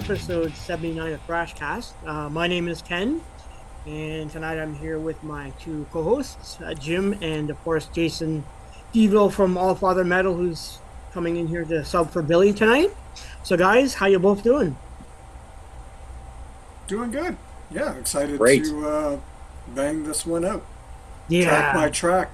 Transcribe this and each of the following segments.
episode 79 of Thrashcast. My name is Ken, and tonight I'm here with my two co-hosts, Jim and, of course, Jason Deville from All Father Metal, who's coming in here to sub for Billy tonight. So, guys, how you both doing? Doing good. Yeah, excited Great. to bang this one out. Yeah. Track by track.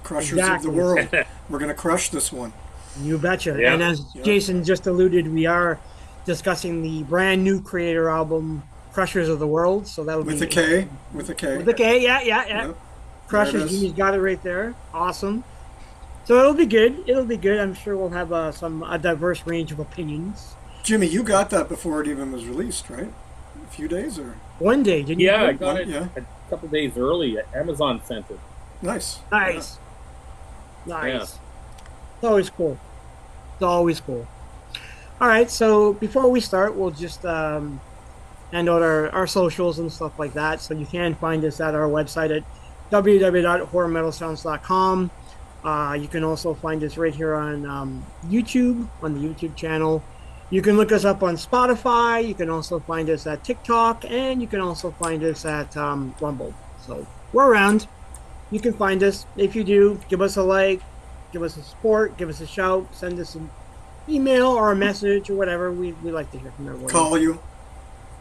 Crushers Exactly. of the World. We're going to crush this one. You betcha. Yeah. And as Jason just alluded, we are discussing the brand new Kreator album, Krushers of the World. So that'll With be a K. With a K. With a K, yeah. Yep. Krushers, There it is. Jimmy's got it right there. Awesome. So it'll be good. It'll be good. I'm sure we'll have a diverse range of opinions. Jimmy, you got that before it even was released, right? A few days or? One day, didn't you? Yeah, I Jim? got it Yeah. a couple days early. Amazon sent it. Nice. Nice. Nice. It's always cool. It's always cool. All right, so before we start, we'll just hand out our socials and stuff like that. So you can find us at our website at www.horrormetalsounds.com. You can also find us right here on YouTube, on the YouTube channel. You can look us up on Spotify. You can also find us at TikTok, and you can also find us at Rumble. So we're around. You can find us. If you do, give us a like, give us a support, give us a shout, send us an email or a message or whatever. We like to hear from everyone. Call you.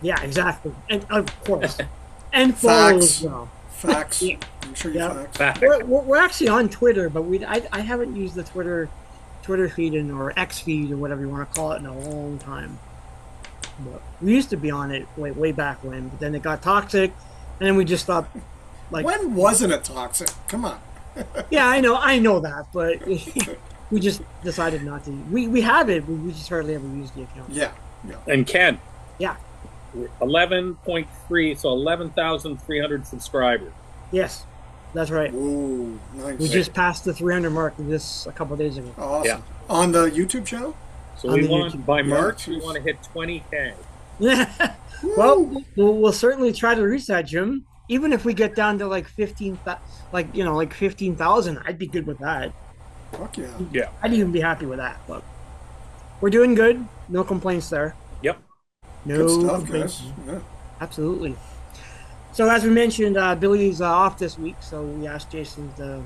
Yeah, exactly. And of course. And follow Facts. as well. Facts. Yeah. I'm sure you Yeah. facts. We're actually on Twitter, but I haven't used the Twitter feed or X feed or whatever you want to call it in a long time. But we used to be on it way back when, but then it got toxic, and then we just stopped. Like, When wasn't it toxic? Come on. yeah, I know that, but we just decided not to. We have it, but we just hardly ever use the account. Yeah. And Ken, Yeah. 11.3, so 11,300 subscribers. Yes, that's right. Ooh, nice. We just passed the 300 mark this a couple days ago. Awesome. Yeah. On the YouTube channel? So On we the want, YouTube. by Yeah, March, we jeez. want to hit 20K. Well, we'll certainly try to reach that, Jim. Even if we get down to like 15,000, I'd be good with that. Fuck yeah. Yeah. I'd even be happy with that. But we're doing good. No complaints there. Yep. No Good stuff, complaints. guys. Yeah. Absolutely. So as we mentioned, Billy's off this week, so we asked Jason to,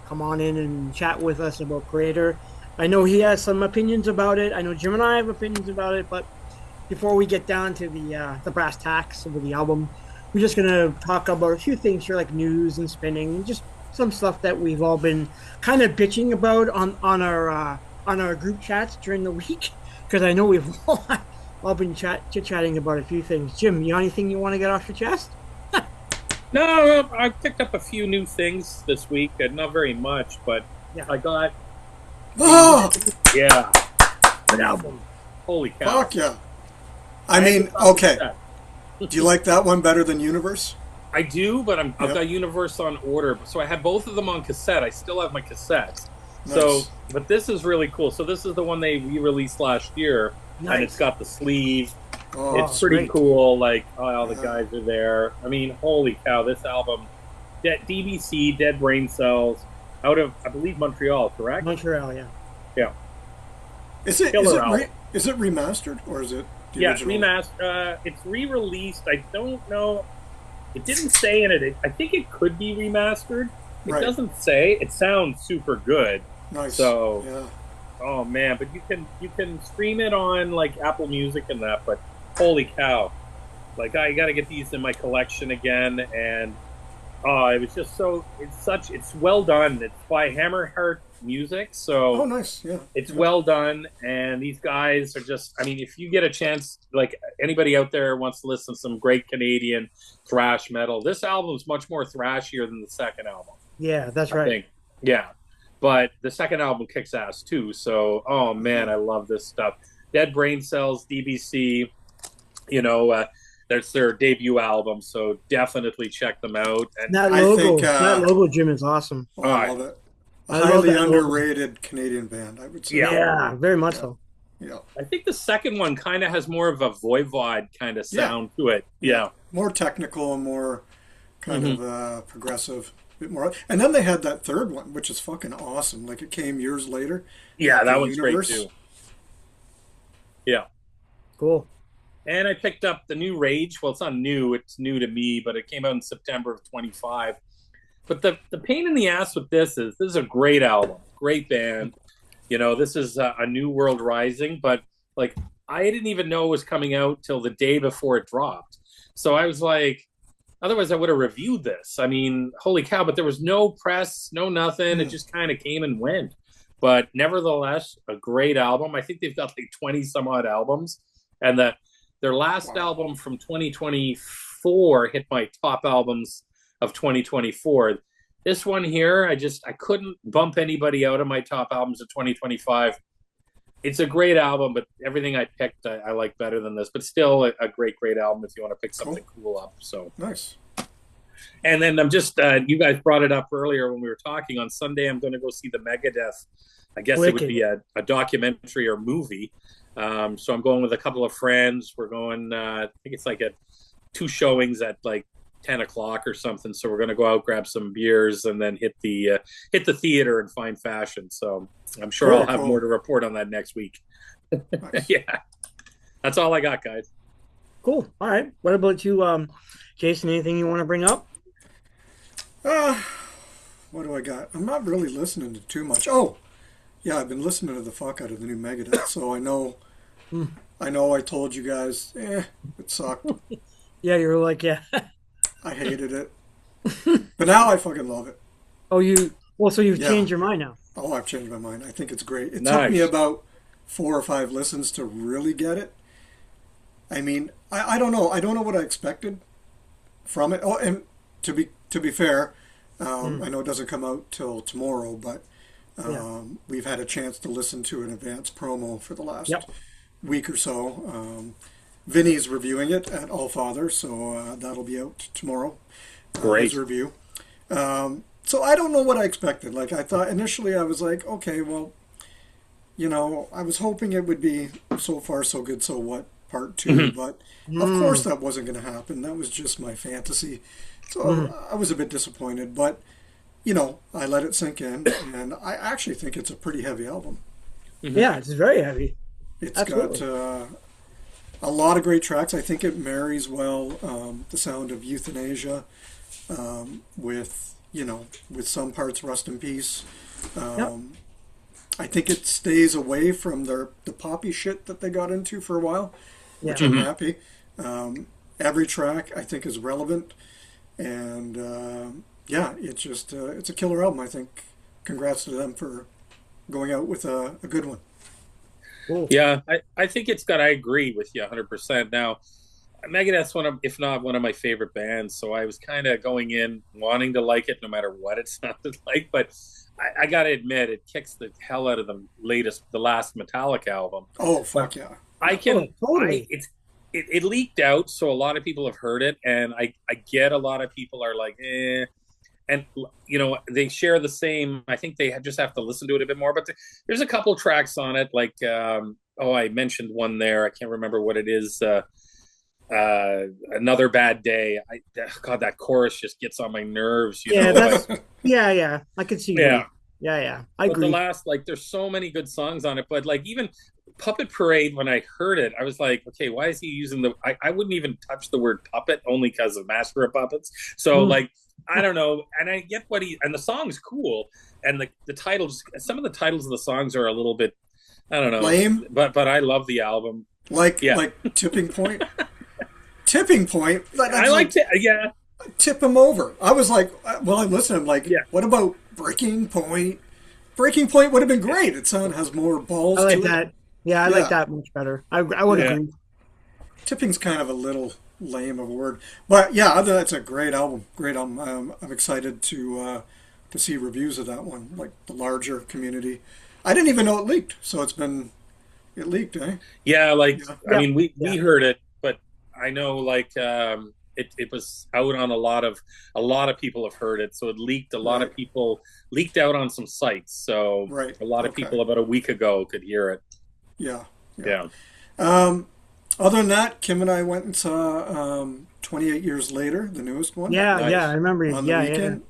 come on in and chat with us about Kreator. I know he has some opinions about it. I know Jim and I have opinions about it, but before we get down to the brass tacks of the album, we're just gonna talk about a few things here, like news and spinning, just some stuff that we've all been kind of bitching about on our group chats during the week, because I know we've all been chit-chatting about a few things. Jim, you got anything you want to get off your chest? No, I picked up a few new things this week. Not very much, but Yeah. I got, Oh, yeah, Good album. holy cow. fuck yeah. I mean, okay. Do you like that one better than Universe? I do, but I've Yep. got Universe on order. So I had both of them on cassette. I still have my cassettes. So, Nice. but this is really cool. So this is the one they re-released last year, and it's Nice. got the sleeve. Oh, It's pretty great. cool. Like, all the Yeah. guys are there. I mean, holy cow! This album, DBC, Dead Brain Cells, out of I believe Montreal, correct? Montreal, yeah. Yeah, Is album. it remastered or is it the yeah. original? It's re-released. I don't know. It didn't say in it. I think it could be remastered. It Right. doesn't say. It sounds super good. Nice. So- yeah. Oh man, but you can stream it on like Apple Music and that, but holy cow. Like I gotta get these in my collection again, and it was just it's well done. It's by Hammerheart Music, so Oh, nice. Yeah. it's Yeah. well done, and these guys are just I mean, if you get a chance, like anybody out there wants to listen to some great Canadian thrash metal, this album is much more thrashier than the second album. Yeah, that's I right. think. Yeah. But the second album kicks ass too. So, oh man, I love this stuff. Dead Brain Cells, DBC, that's their debut album. So definitely check them out. And That I logo, think, that logo, Jim, is awesome. Oh, I love it. A I love highly that logo. underrated Canadian band, I would say. Yeah. Yeah, very much so. Yeah. I think the second one kind of has more of a Voivod kind of sound to it. Yeah. More technical and more kind Mm-hmm. of progressive. Bit more. And then they had that third one, which is fucking awesome. Like it came years later. Yeah, that The one's Universe. great too. Yeah. Cool. And I picked up the new Rage. Well, it's not new; it's new to me, but it came out in September of 25. But the pain in the ass with this is a great album, great band. This is a New World Rising, but like I didn't even know it was coming out till the day before it dropped. So I was like, otherwise I would have reviewed this. I mean, holy cow! But there was no press, no nothing. It just kind of came and went. But nevertheless, a great album. I think they've got like 20 some odd albums, and their last album from 2024 hit my top albums of 2024. This one here, I couldn't bump anybody out of my top albums of 2025. It's a great album, but everything I picked I like better than this. But still a great album if you want to pick something cool up. So nice. And then I'm just you guys brought it up earlier when we were talking. On Sunday, I'm going to go see the Megadeth. I guess Wicked. It would be a documentary or movie. So I'm going with a couple of friends. We're going. I think it's like 2 showings at like 10 o'clock or something. So we're going to go out, grab some beers, and then hit the theater and find fashion. So I'm sure I'll have more to report on that next week. Nice. Yeah, that's all I got, guys. Cool. All right. What about you, Jason? Anything you want to bring up? What do I got? I'm not really listening to too much. Oh, yeah, I've been listening to the fuck out of the new Megadeth, so I know. I told you guys, it sucked. Yeah, you were like, yeah. I hated it. But now I fucking love it. Oh, so you've changed your mind now. Oh, I've changed my mind. I think it's great. It Nice. took me about 4 or 5 listens to really get it. I mean, I don't know. I don't know what I expected from it. Oh, and to be fair, I know it doesn't come out till tomorrow, but we've had a chance to listen to an advance promo for the last week or so. Vinny's reviewing it at All Father, so that'll be out tomorrow. Great. His review. So I don't know what I expected. Like, I thought initially, I was like, okay, well, I was hoping it would be So Far So Good So What Part 2, but of course that wasn't going to happen. That was just my fantasy. So I was a bit disappointed, but I let it sink in, and I actually think it's a pretty heavy album. Yeah, it's very heavy. It's got a lot of great tracks. I think it marries well the sound of Euthanasia with some parts Rust in Peace. I think it stays away from the poppy shit that they got into for a while, which I'm happy. Every track I think is relevant, and it's just it's a killer album. I think. Congrats to them for going out with a good one. Cool. Yeah, I think I agree with you 100%. Now, Megadeth's if not one of my favorite bands, so I was kind of going in wanting to like it no matter what it sounded like, but I got to admit, it kicks the hell out of the last Metallica album. Oh, fuck yeah. Totally. It leaked out, so a lot of people have heard it, and I get a lot of people are like, eh. And, they share the same, I think they just have to listen to it a bit more, but there's a couple tracks on it, like, I mentioned one there, I can't remember what it is, Another Bad Day. God, that chorus just gets on my nerves. Yeah, I could see. Yeah, I agree. The last, there's so many good songs on it, but even Puppet Parade, when I heard it, I was like, okay, why is he using I wouldn't even touch the word puppet only because of Master of Puppets. So I don't know, and I get and the song's cool, and the titles, some of the titles of the songs are a little bit, I don't know, lame, but I love the album. Like Tipping Point. Tipping Point. I liked it. Yeah. Tip him over. I was like, well, I'm listening. I'm like, what about Breaking Point? Breaking Point would have been great. It has more balls. I like to that. It. Yeah, I like that much better. I would agree. Tipping's kind of a little lame of a word, but yeah, that's a great album. Great album. I'm excited to see reviews of that one, like the larger community. I didn't even know it leaked, so it leaked, eh? Yeah, I mean, we heard it. I know, it was out on a lot of people have heard it, so it leaked. A lot of people leaked out on some sites, so a lot of people about a week ago could hear it. Yeah. Yeah. Other than that, Kim and I went and saw 28 Years Later, the newest one. Yeah, I remember. On the weekend,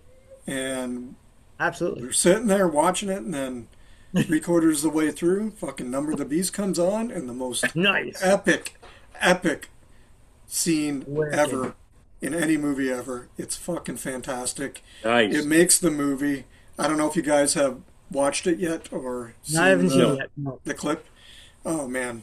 and absolutely, we were sitting there watching it, and then 3/4 of the way through, fucking Number of the Beast comes on, and the most epic scene Wicked. ever in any movie ever. It's fucking fantastic. It Nice. makes the movie. I don't know if you guys have watched it yet or No, I seen haven't seen it No. yet. No. the clip. Oh man,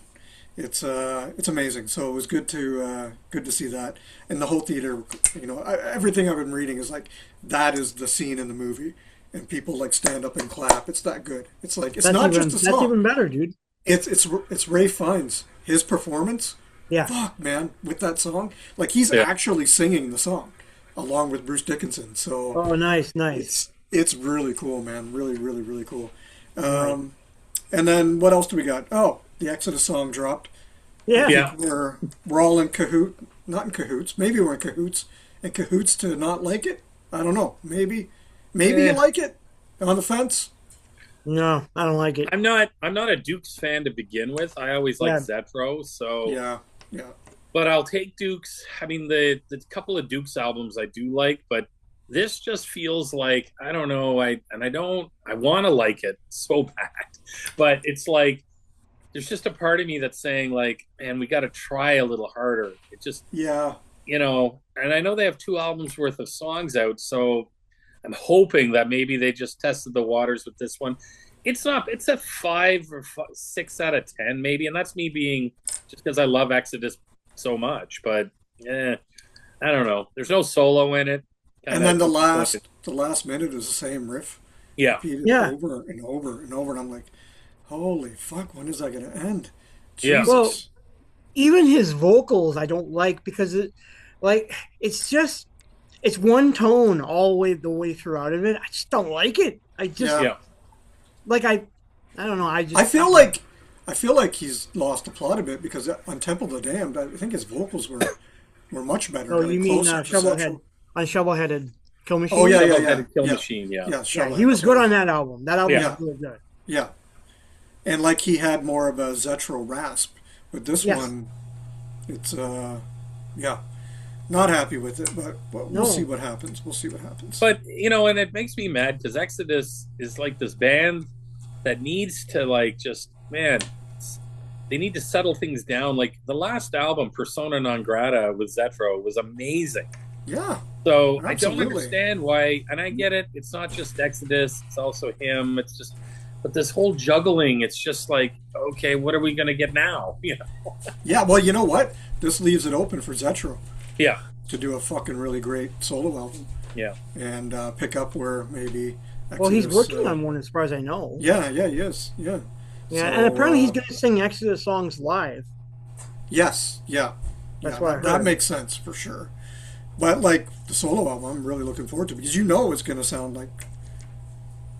it's amazing. So it was good to see that, and the whole theater. Everything I've been reading is like that is the scene in the movie, and people like stand up and clap. It's that good. It's like it's not just a That's song. even better, dude. It's Ray Fiennes, his performance. Yeah. Fuck man, with that song, like he's Yeah. actually singing the song along with Bruce Dickinson. So Oh, nice, nice. it's really cool, man. Really, really, really cool. Right. And then what else do we got? Oh, the Exodus song dropped. Yeah. Yeah. We're all in not in cahoots. Maybe we're in cahoots to not like it. I don't know. Maybe you Eh. like it. On the fence. No, I don't like it. I'm not a Dukes fan to begin with. I always like Yeah. Zetro, so Yeah, yeah, but I'll take Dukes. I mean, the couple of Dukes albums I do like, but this just feels like I don't know. I want to like it so bad, but it's like there's just a part of me that's saying like, man, we got to try a little harder. It just yeah, and I know they have 2 albums worth of songs out, so I'm hoping that maybe they just tested the waters with this one. It's not. It's a 5 or 6 out of 10, maybe, and that's me being just because I love Exodus so much. But I don't know. There's no solo in it. and then the last minute is the same riff Yeah, repeated Yeah. over and over and over, and I'm like, holy fuck, when is that gonna end? Yeah. Well, Jesus. even his vocals, I don't like because it's one tone all the way throughout of it. I just don't like it. I just Yeah. yeah. like I don't know. I feel like he's lost the plot a bit because on Temple of the Damned, I think his vocals were much better. Oh, getting you mean closer to Shovelhead Central. on Shovelheaded Kill Machine? Oh yeah, yeah, Double yeah, Headed Kill yeah, Machine. Yeah, yeah. Yeah, Shovelhead, he was good sorry. on that album. That album Yeah. was really good. Yeah, and like he had more of a Zetro rasp. With this Yes. one, it's yeah, not happy with it, but we'll No. see what happens. We'll see what happens. but and it makes me mad because Exodus is like this band that needs to like just man. They need to settle things down. Like the last album, Persona Non Grata with Zetro, was amazing. yeah, So I don't Absolutely. understand why, and I get it. It's not just Exodus; it's also him. It's just, but this whole juggling, it's just like, okay, what are we going to get now? yeah. Well, you know what? This leaves it open for Zetro Yeah, to do a fucking really great solo album yeah. and pick up where maybe. Well, he's Exodus, working on one as far as I know. Yeah, yeah, he is. Yeah. Yeah, So, and apparently he's going to sing Exodus songs live. Yes, yeah. That's yeah, what I that heard. makes sense for sure. But like the solo album, I'm really looking forward to because it's going to sound like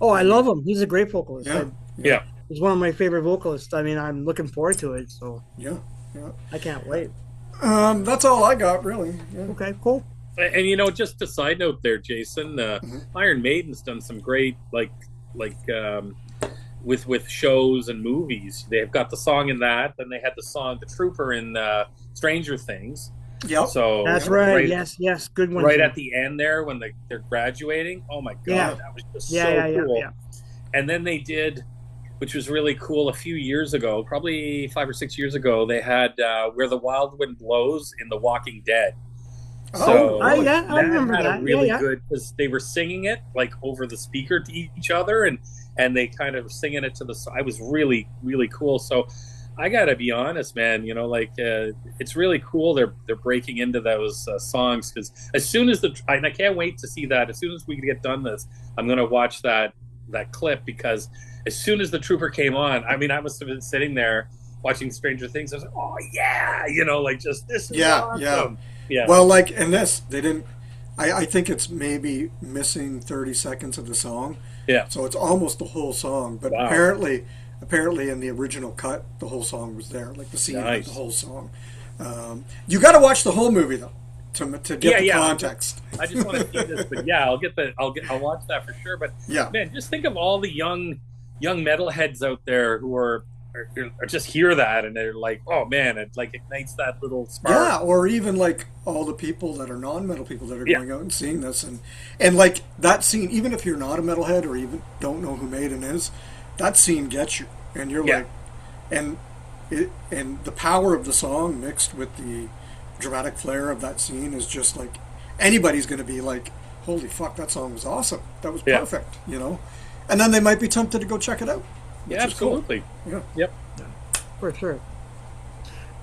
Oh, I love him. He's a great vocalist. yeah, Yeah. He's one of my favorite vocalists. I mean, I'm looking forward to it, so yeah, yeah. I can't wait. That's all I got really. Yeah. Okay, cool. And just a side note there, Jason. Iron Maiden's done some great with shows and movies. They've got the song in that. Then they had the song "The Trooper" in Stranger Things. Yep. So That's right. Yes, good one. right Jim. at the end there when they're graduating. Oh my god, Yeah. that was just Yeah, so yeah, cool. yeah. And then they did, which was really cool, a few years ago, probably 5 or 6 years ago, they had "Where the Wild Wind Blows" in The Walking Dead. So I remember had that. a really Yeah. good because they were singing it like over the speaker to each other, and they kind of singing it to the. I was really really cool. So I gotta be honest, man. It's really cool. They're breaking into those songs because as soon as and I can't wait to see that. As soon as we get done this, I'm gonna watch that clip because as soon as the Trooper came on, I mean, I must have been sitting there watching Stranger Things. I was like, oh yeah, just this is awesome. Yeah. Well, like in this, they didn't. I think it's maybe missing 30 seconds of the song. Yeah. So it's almost the whole song, but Wow. apparently in the original cut, the whole song was there, like the scene, Nice. the whole song. You got to watch the whole movie though to get the Yeah. context. I just want to see this, but yeah, I'll watch that for sure. But Yeah. man, just think of all the young metalheads out there who are just hear that and they're like, oh man, it like ignites that little spark. Yeah, or even like all the people that are non-metal people that are Yeah. going out and seeing this, and like that scene. Even if you're not a metalhead or even don't know who Maiden is, that scene gets you, and you're Yeah. like, and and the power of the song mixed with the dramatic flair of that scene is just like anybody's going to be like, holy fuck, that song was awesome. That was perfect, you know? And then they might be tempted to go check it out. Yeah, absolutely. Cool. Yeah. Yep. For sure.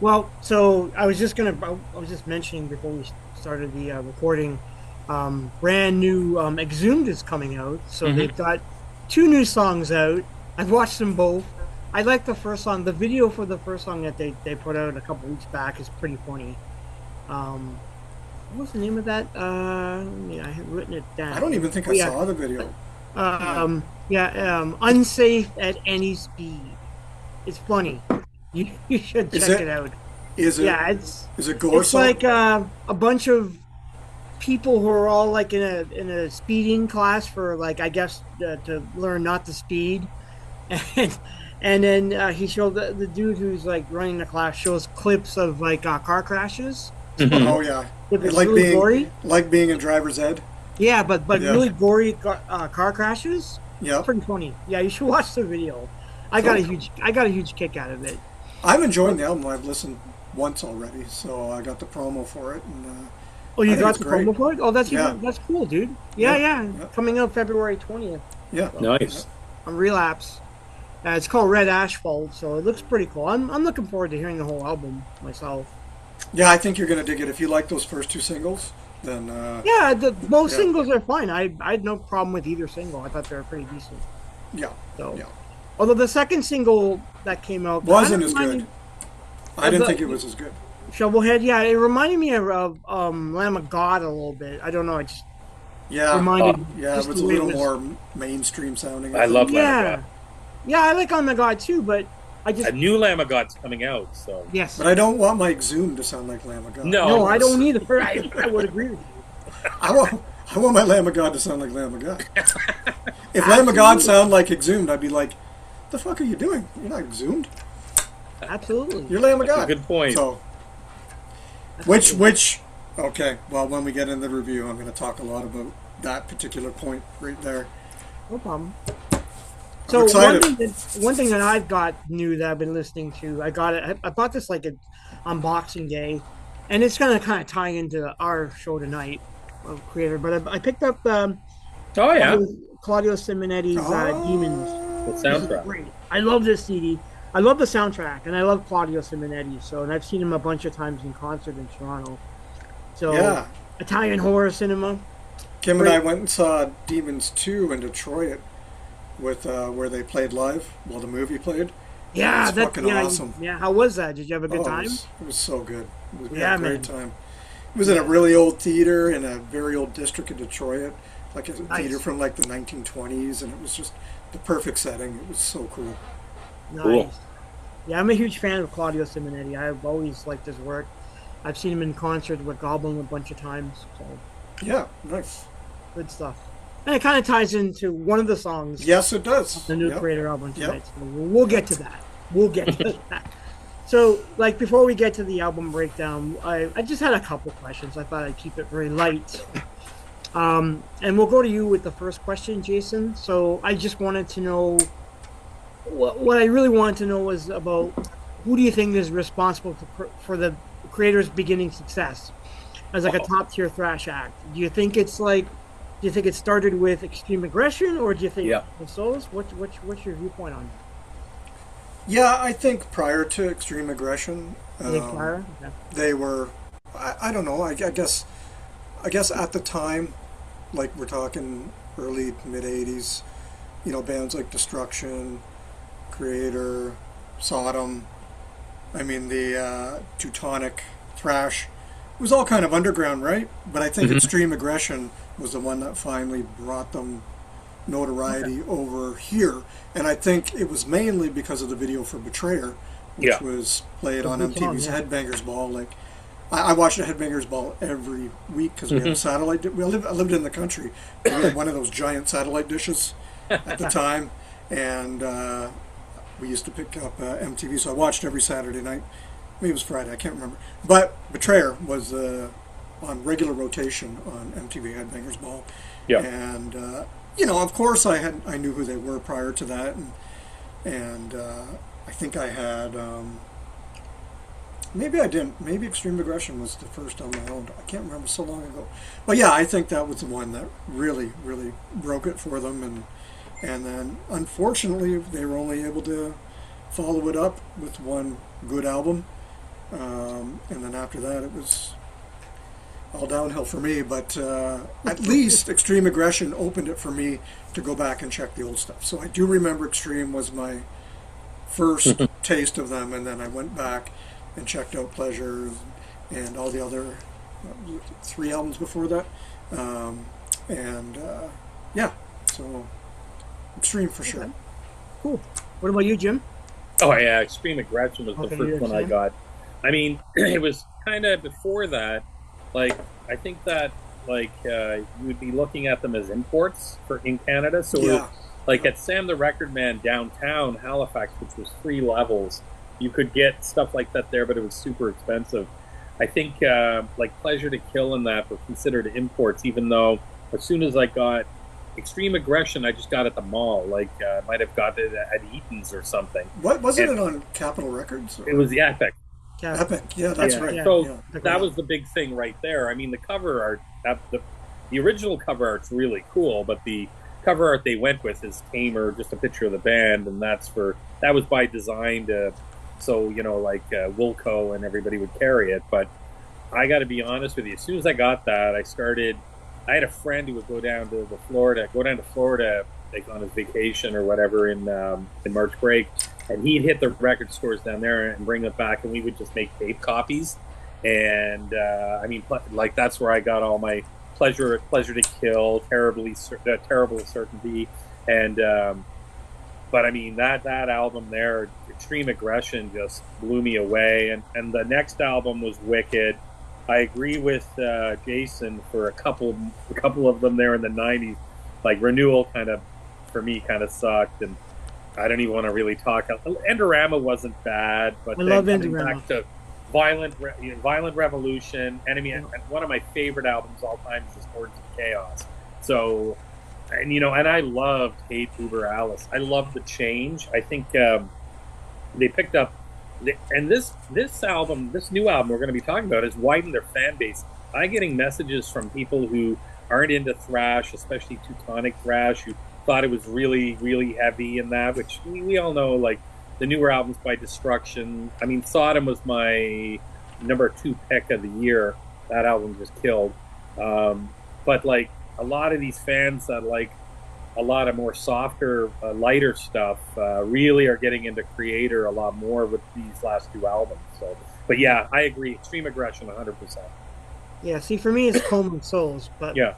Well, so I was just mentioning before we started the recording, brand new Exhumed is coming out. So they've got 2 new songs out. I've watched them both. I like the first song. The video for the first song that they put out a couple weeks back is pretty funny. What was the name of that? I had written it down. I don't even think I saw the video. Unsafe at Any Speed. It's funny. You should check it out. Is it? Yeah, is it gore? It's like a bunch of people who are all like in a speeding class for like I guess to learn not to speed, and then he showed the dude who's like running the class shows clips of like car crashes. Oh yeah, It's like really being gory. Like being in driver's ed. Yeah, but really gory car crashes. Yeah, it's pretty funny. Yeah, you should watch the video. I got a huge kick out of it. I'm enjoying the album. I've listened once already, so I got the promo for it. And, you got the promo for it? Oh, that's cool, dude. Yeah. Coming out February 20th. Yeah, nice. On Relapse. It's called Red Asphalt, so it looks pretty cool. I'm looking forward to hearing the whole album myself. Yeah, I think you're going to dig it. If you like those first 2 singles, then... both singles are fine. I had no problem with either single. I thought they were pretty decent. Yeah. So, although the second single that came out... wasn't as good. I didn't think it was as good. Shovelhead, yeah. It reminded me of Lamb of God a little bit. I don't know. It just reminded... it was a little more mainstream sounding. I love Lamb of God. Yeah, I like Lamb of God too, but a new Lamb of God's coming out, so yes. But I don't want my Exhumed to sound like Lamb of God. No, I don't either. I would agree with you. I want my Lamb of God to sound like Lamb of God. If Lamb of God sound like Exhumed, I'd be like, "The fuck are you doing? You're not Exhumed. Absolutely, you're Lamb of God." That's a good point. So, okay. Well, when we get in the review, I'm going to talk a lot about that particular point right there. No problem. So one thing that I've got new that I've been listening to, I bought this like an unboxing day, and it's gonna kind of tie into our show tonight of Kreator. But I picked up Claudio Simonetti's Demons. The soundtrack. Great. I love this CD. I love the soundtrack, and I love Claudio Simonetti. So, and I've seen him a bunch of times in concert in Toronto. So, Italian horror cinema. Kim and I went and saw Demons 2 in Detroit. With where they played live while the movie played. Yeah, that's fucking awesome. Yeah, how was that? Did you have a good time? It was so good. We had a great time. It was in a really old theater in a very old district of Detroit, like a theater from like the 1920s, and it was just the perfect setting. It was so cool. Nice. Cool. Yeah, I'm a huge fan of Claudio Simonetti. I've always liked his work. I've seen him in concert with Goblin a bunch of times. So. Yeah, nice. Good stuff. And it kind of ties into one of the songs. Yes, it does. The new Kreator album tonight. So we'll get to that. So, like, before we get to the album breakdown, I just had a couple questions. I thought I'd keep it very light. And we'll go to you with the first question, Jason. So I just wanted to know, what I really wanted to know was about who do you think is responsible for the Kreator's beginning success as like a top-tier thrash act? Do you think it's like... Do you think it started with Extreme Aggression, or do you think the Souls? What's your viewpoint on that? Yeah, I think prior to Extreme Aggression, they were. I don't know. I guess at the time, like we're talking early mid '80s, bands like Destruction, Kreator, Sodom. I mean the Teutonic thrash. It was all kind of underground, right? But I think Extreme Aggression was the one that finally brought them notoriety over here. And I think it was mainly because of the video for Betrayer, which was played on MTV's Headbangers Ball. Like, I watched the Headbangers Ball every week because we had a satellite. I lived in the country. We had one of those giant satellite dishes at the time. And we used to pick up MTV, so I watched every Saturday night. Maybe it was Friday, I can't remember. But Betrayer was on regular rotation on MTV Headbangers Ball. Yeah. And, of course I knew who they were prior to that. And I think I had Maybe I didn't. Maybe Extreme Aggression was the first on my own. I can't remember, so long ago. But yeah, I think that was the one that really, really broke it for them. And then, unfortunately, they were only able to follow it up with one good album. And then after that, it was all downhill for me. But at least Extreme Aggression opened it for me to go back and check the old stuff. So I do remember Extreme was my first taste of them, and then I went back and checked out Pleasure and all the other 3 albums before that. Yeah, so Extreme for sure. Okay. Cool. What about you, Jim? Oh yeah, Extreme Aggression was the first one I got. I mean, it was kind of before that. Like, I think that you would be looking at them as imports in Canada. So yeah. Like at Sam the Record Man downtown Halifax, which was 3 levels, you could get stuff like that there, but it was super expensive. I think like Pleasure to Kill and that were considered imports, even though as soon as I got Extreme Aggression, I just got at the mall. Like I might have got it at Eaton's or something. What wasn't it on Capitol Records? Or? It was the Epic. Epic, yeah, that's right. Yeah. So that was the big thing right there. I mean, the cover art, the original cover art's really cool, but the cover art they went with is tamer, just a picture of the band, and that was by design so Wilco and everybody would carry it. But I got to be honest with you, as soon as I got that, I had a friend who would go down to Florida like on his vacation or whatever in March break, and he'd hit the record stores down there and bring it back, and we would just make tape copies. And I mean, like that's where I got all my Pleasure to Kill, Terrible Certainty, and but I mean that album there, Extreme Aggression, just blew me away. And the next album was Wicked. I agree with Jason for a couple of them there in the '90s. Like Renewal, for me, kind of sucked, and I don't even want to really talk. Endorama wasn't bad, but I then love coming Endorama. back to Violent Revolution, Enemy, and one of my favorite albums of all time is Hordes of Chaos. So, and I loved Hate Uber Alice. I loved The Change. I think they picked up, and this new album we're going to be talking about has widened their fan base. I'm getting messages from people who aren't into thrash, especially Teutonic thrash, who thought it was really, really heavy in that, which we all know, like, the newer albums by Destruction. I mean, Sodom was my number 2 pick of the year. That album just killed. But like a lot of these fans that like a lot of more softer, lighter stuff really are getting into Kreator a lot more with these last 2 albums. So, but yeah, I agree. Extreme Aggression, 100%. Yeah, see, for me, it's Coleman Souls, but yeah,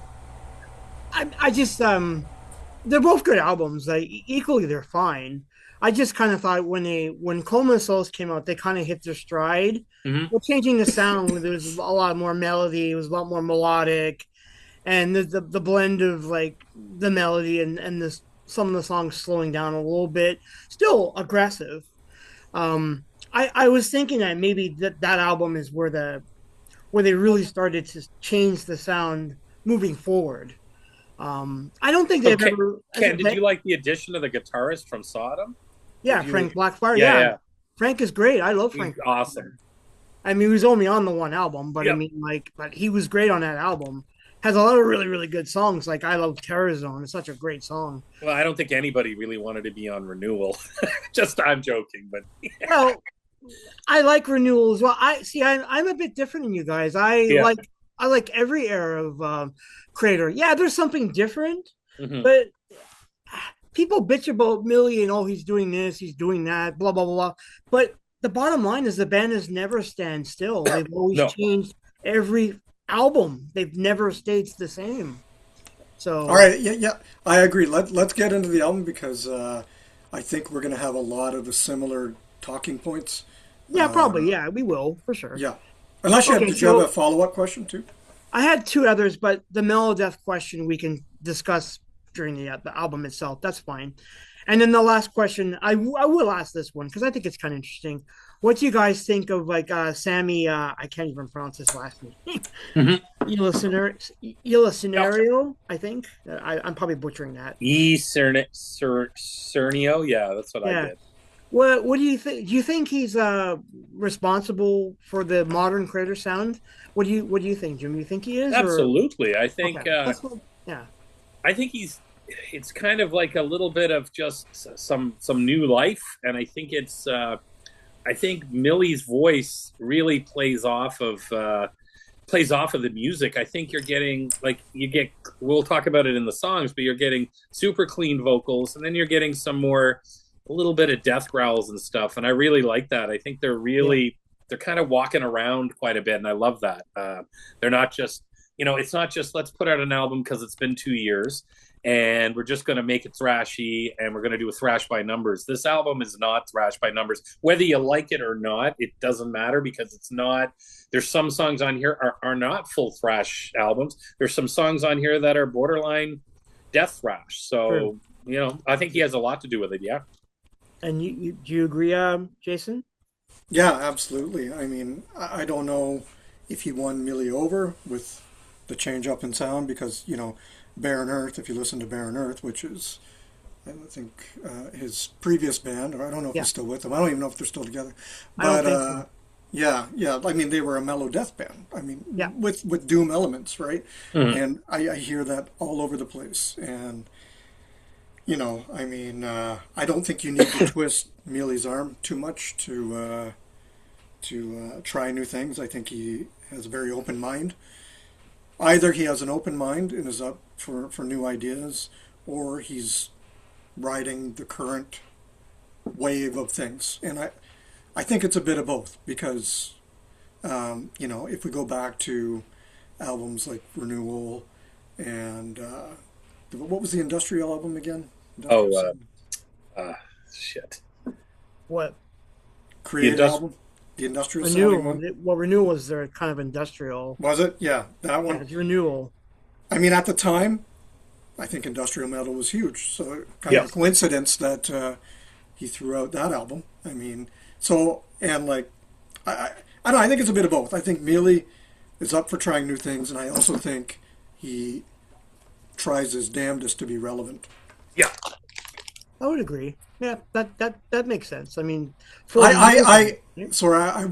I just they're both good albums. Like equally, they're fine. I just kind of thought when Coleman Souls came out, they kind of hit their stride. Mm-hmm. Well, changing the sound, there was a lot more melody. It was a lot more melodic, and the blend of like the melody and some of the songs slowing down a little bit, still aggressive. I was thinking that maybe that album is where they really started to change the sound moving forward. I don't think they've ever. Ken, did you like the addition of the guitarist from Sodom? Yeah, Frank Blackfire. Yeah. Frank is great. I love Frank. He's awesome. I mean, he was only on the one album, but I mean, but he was great on that album. Has a lot of really, really good songs. Like I love Terror Zone. It's such a great song. Well, I don't think anybody really wanted to be on Renewal. I'm joking, but well, I like Renewal as well. I'm a bit different than you guys. I like every era of Kreator. Yeah, there's something different, but people bitch about Millie and he's doing this, he's doing that, blah blah blah. But the bottom line is the band has never stand still. They've always changed every album. They've never stayed the same. So all right, yeah, I agree. Let's get into the album because I think we're going to have a lot of the similar talking points. Yeah, probably. Yeah, we will for sure. Yeah, unless did you have a follow-up question too? I had 2 others, but the Melodeath question we can discuss during the album itself. That's fine. And then the last question, I will ask this one because I think it's kind of interesting. What do you guys think of like Sammy? I can't even pronounce his last name. Scenario, I think. I'm probably butchering that. Cernio, yeah, that's what I did. What do you think? Do you think he's responsible for the modern Kreator sound? What do you think, Jim? You think he is, or Absolutely. okay? That's what. Yeah, I think he's. It's kind of like a little bit of just some new life, and I think it's. I think Millie's voice really plays off of the music. I think you're getting like you get. We'll talk about it in the songs, but you're getting super clean vocals, and then you're getting some more a little bit of death growls and stuff, and I really like that. I think yeah, they're kind of walking around quite a bit, and I love that. They're not just it's not just let's put out an album because it's been 2 years and we're just going to make it thrashy and we're going to do a thrash by numbers. This album is not thrash by numbers. Whether you like it or not, it doesn't matter because it's not. There's some songs on here are not full thrash albums. There's some songs on here that are borderline death thrash. true. So, I think he has a lot to do with it. Yeah. And do you agree, Jason? Yeah, absolutely. I mean, I don't know if he won Millie over with the change up in sound because, Barren Earth, if you listen to Barren Earth, which is, I think, his previous band, or I don't know if Yeah, he's still with them. I don't even know if they're still together. I don't But, think so. yeah, yeah. I mean, they were a mellow death band. I mean, Yeah, with doom elements, right? Mhm. And I hear that all over the place. And, I mean, I don't think you need to twist Millie's arm too much to try new things. I think he has a very open mind. Either he has an open mind and is up for new ideas, or he's riding the current wave of things. And I think it's a bit of both because, if we go back to albums like Renewal and what was the Industrial album again? Industrial Oh, something. uh, shit. what The Create industri- album, the industrial sounding renewal? one. Well, renewal is their kind of industrial. Was it? Yeah, that Yeah, one. it's renewal. I mean, at the time, I think industrial metal was huge. So kind of Yeah. a coincidence that he threw out that album. I mean, so and like I don't know. I think it's a bit of both. I think Mealy is up for trying new things, and I also think he tries his damnedest to be relevant. Yeah. I would agree. Yeah, that makes sense. I mean, I 40 years. sorry. I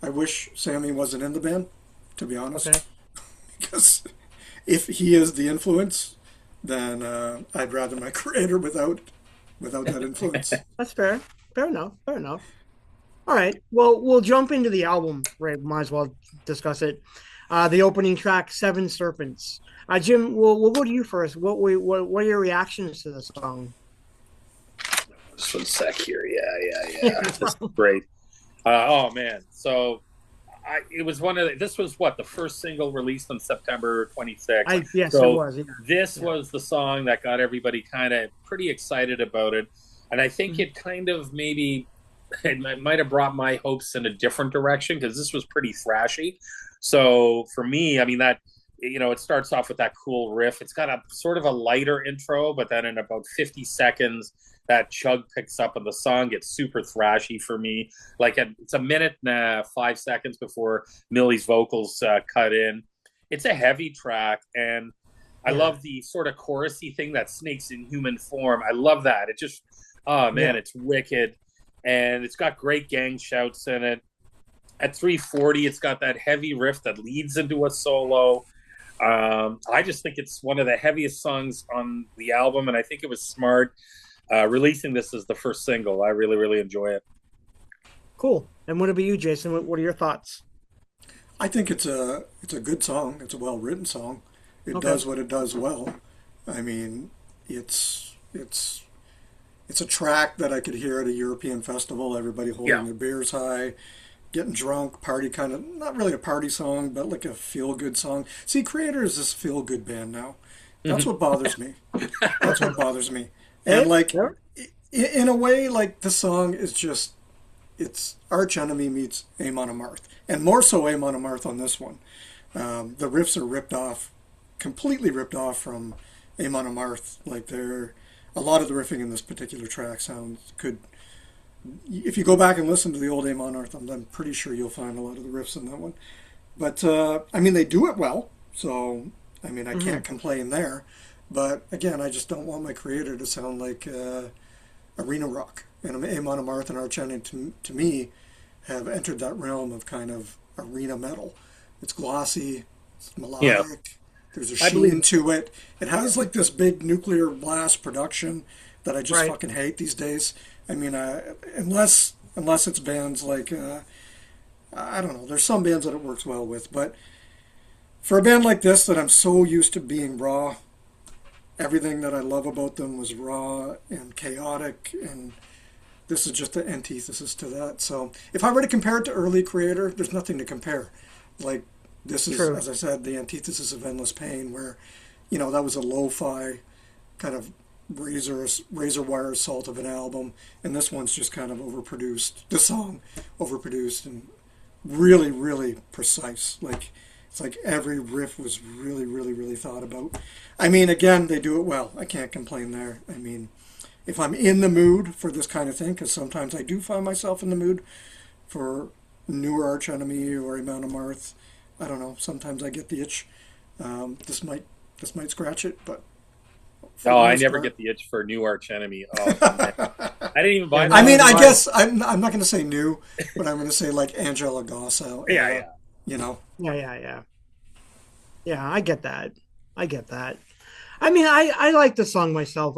wish Sammy wasn't in the band, to be honest, Okay, because if he is the influence, then I'd rather my creator without that influence. that's fair. Fair enough. Fair enough. All right. Well, we'll jump into the album. Right. Might as well discuss it. The opening track, Seven Serpents. Jim, we'll go to you first. What are your reactions to the song? Just one sec here. Yeah. This is great. Oh man. So it was this was what the first single released on September 26th. Yes, it So was. Yeah. this Yeah. was the song that got everybody kind of pretty excited about it, and I think Mhm. it kind of maybe it might have brought my hopes in a different direction because this was pretty thrashy. So for me, I mean that it starts off with that cool riff. It's got a sort of a lighter intro, but then in about 50 seconds, that chug picks up and the song gets super thrashy for me. Like it's a minute and 5 seconds before Millie's vocals cut in. It's a heavy track, and I Yeah. love the sort of chorusy thing that snakes in human form. I love that. It just, oh man, Yeah. it's wicked, and it's got great gang shouts in it. At 340, it's got that heavy riff that leads into a solo. I just think it's one of the heaviest songs on the album, and I think it was smart releasing this as the first single. I really, really enjoy it. Cool. And what about you, Jason? What are your thoughts? I think it's a good song. It's a well written song. It Okay. does what it does well. I mean, it's a track that I could hear at a European festival. Everybody holding Yeah. their beers high, getting drunk, party kind of not really a party song, but like a feel good song. See, Kreator is this feel good band now. That's what bothers me. That's what bothers me. And Hey, like yeah. in a way, like the song is just it's Arch Enemy meets Amon Amarth, and more so Amon Amarth on this one. The riffs are ripped off, completely ripped off from Amon Amarth. Like they're a lot of the riffing in this particular track sounds could. If you go back and listen to the old Amon Amarth, I'm pretty sure you'll find a lot of the riffs in that one. But I mean, they do it well, so I mean, I Mhm. can't complain there. But again, I just don't want my creator to sound like arena rock, And Amon Amarth and Arch Enemy to me have entered that realm of kind of arena metal. It's glossy, it's Yeah, melodic, there's a I sheen believe. to it. It has like this big nuclear blast production that I just Right. fucking hate these days. I mean, unless it's bands like I don't know. There's some bands that it works well with, but for a band like this that I'm so used to being raw, everything that I love about them was raw and chaotic, and this is just the antithesis to that. So if I were to compare it to early Kreator, there's nothing to compare. Like this is, True. as I said, the antithesis of Endless Pain, where that was a lo-fi kind of razor wire assault of an album, and this one's just kind of overproduced. This song overproduced and really, really precise. Like it's like every riff was really, really, really thought about. I mean, again, they do it well. I can't complain there. I mean, if I'm in the mood for this kind of thing, because sometimes I do find myself in the mood for newer Arch Enemy or Amon Amarth. I don't know. Sometimes I get the itch. This might scratch it, but for Oh, the I most never part, get the itch for new Arch Enemy. Oh, man. I didn't even Yeah, buy no, I that. mean, I no, guess I'm not going to say new, but I'm going to say like Angela Gossa Yeah, era. yeah. You know, yeah, yeah, yeah. Yeah, I get that. I get that. I mean, I like the song myself.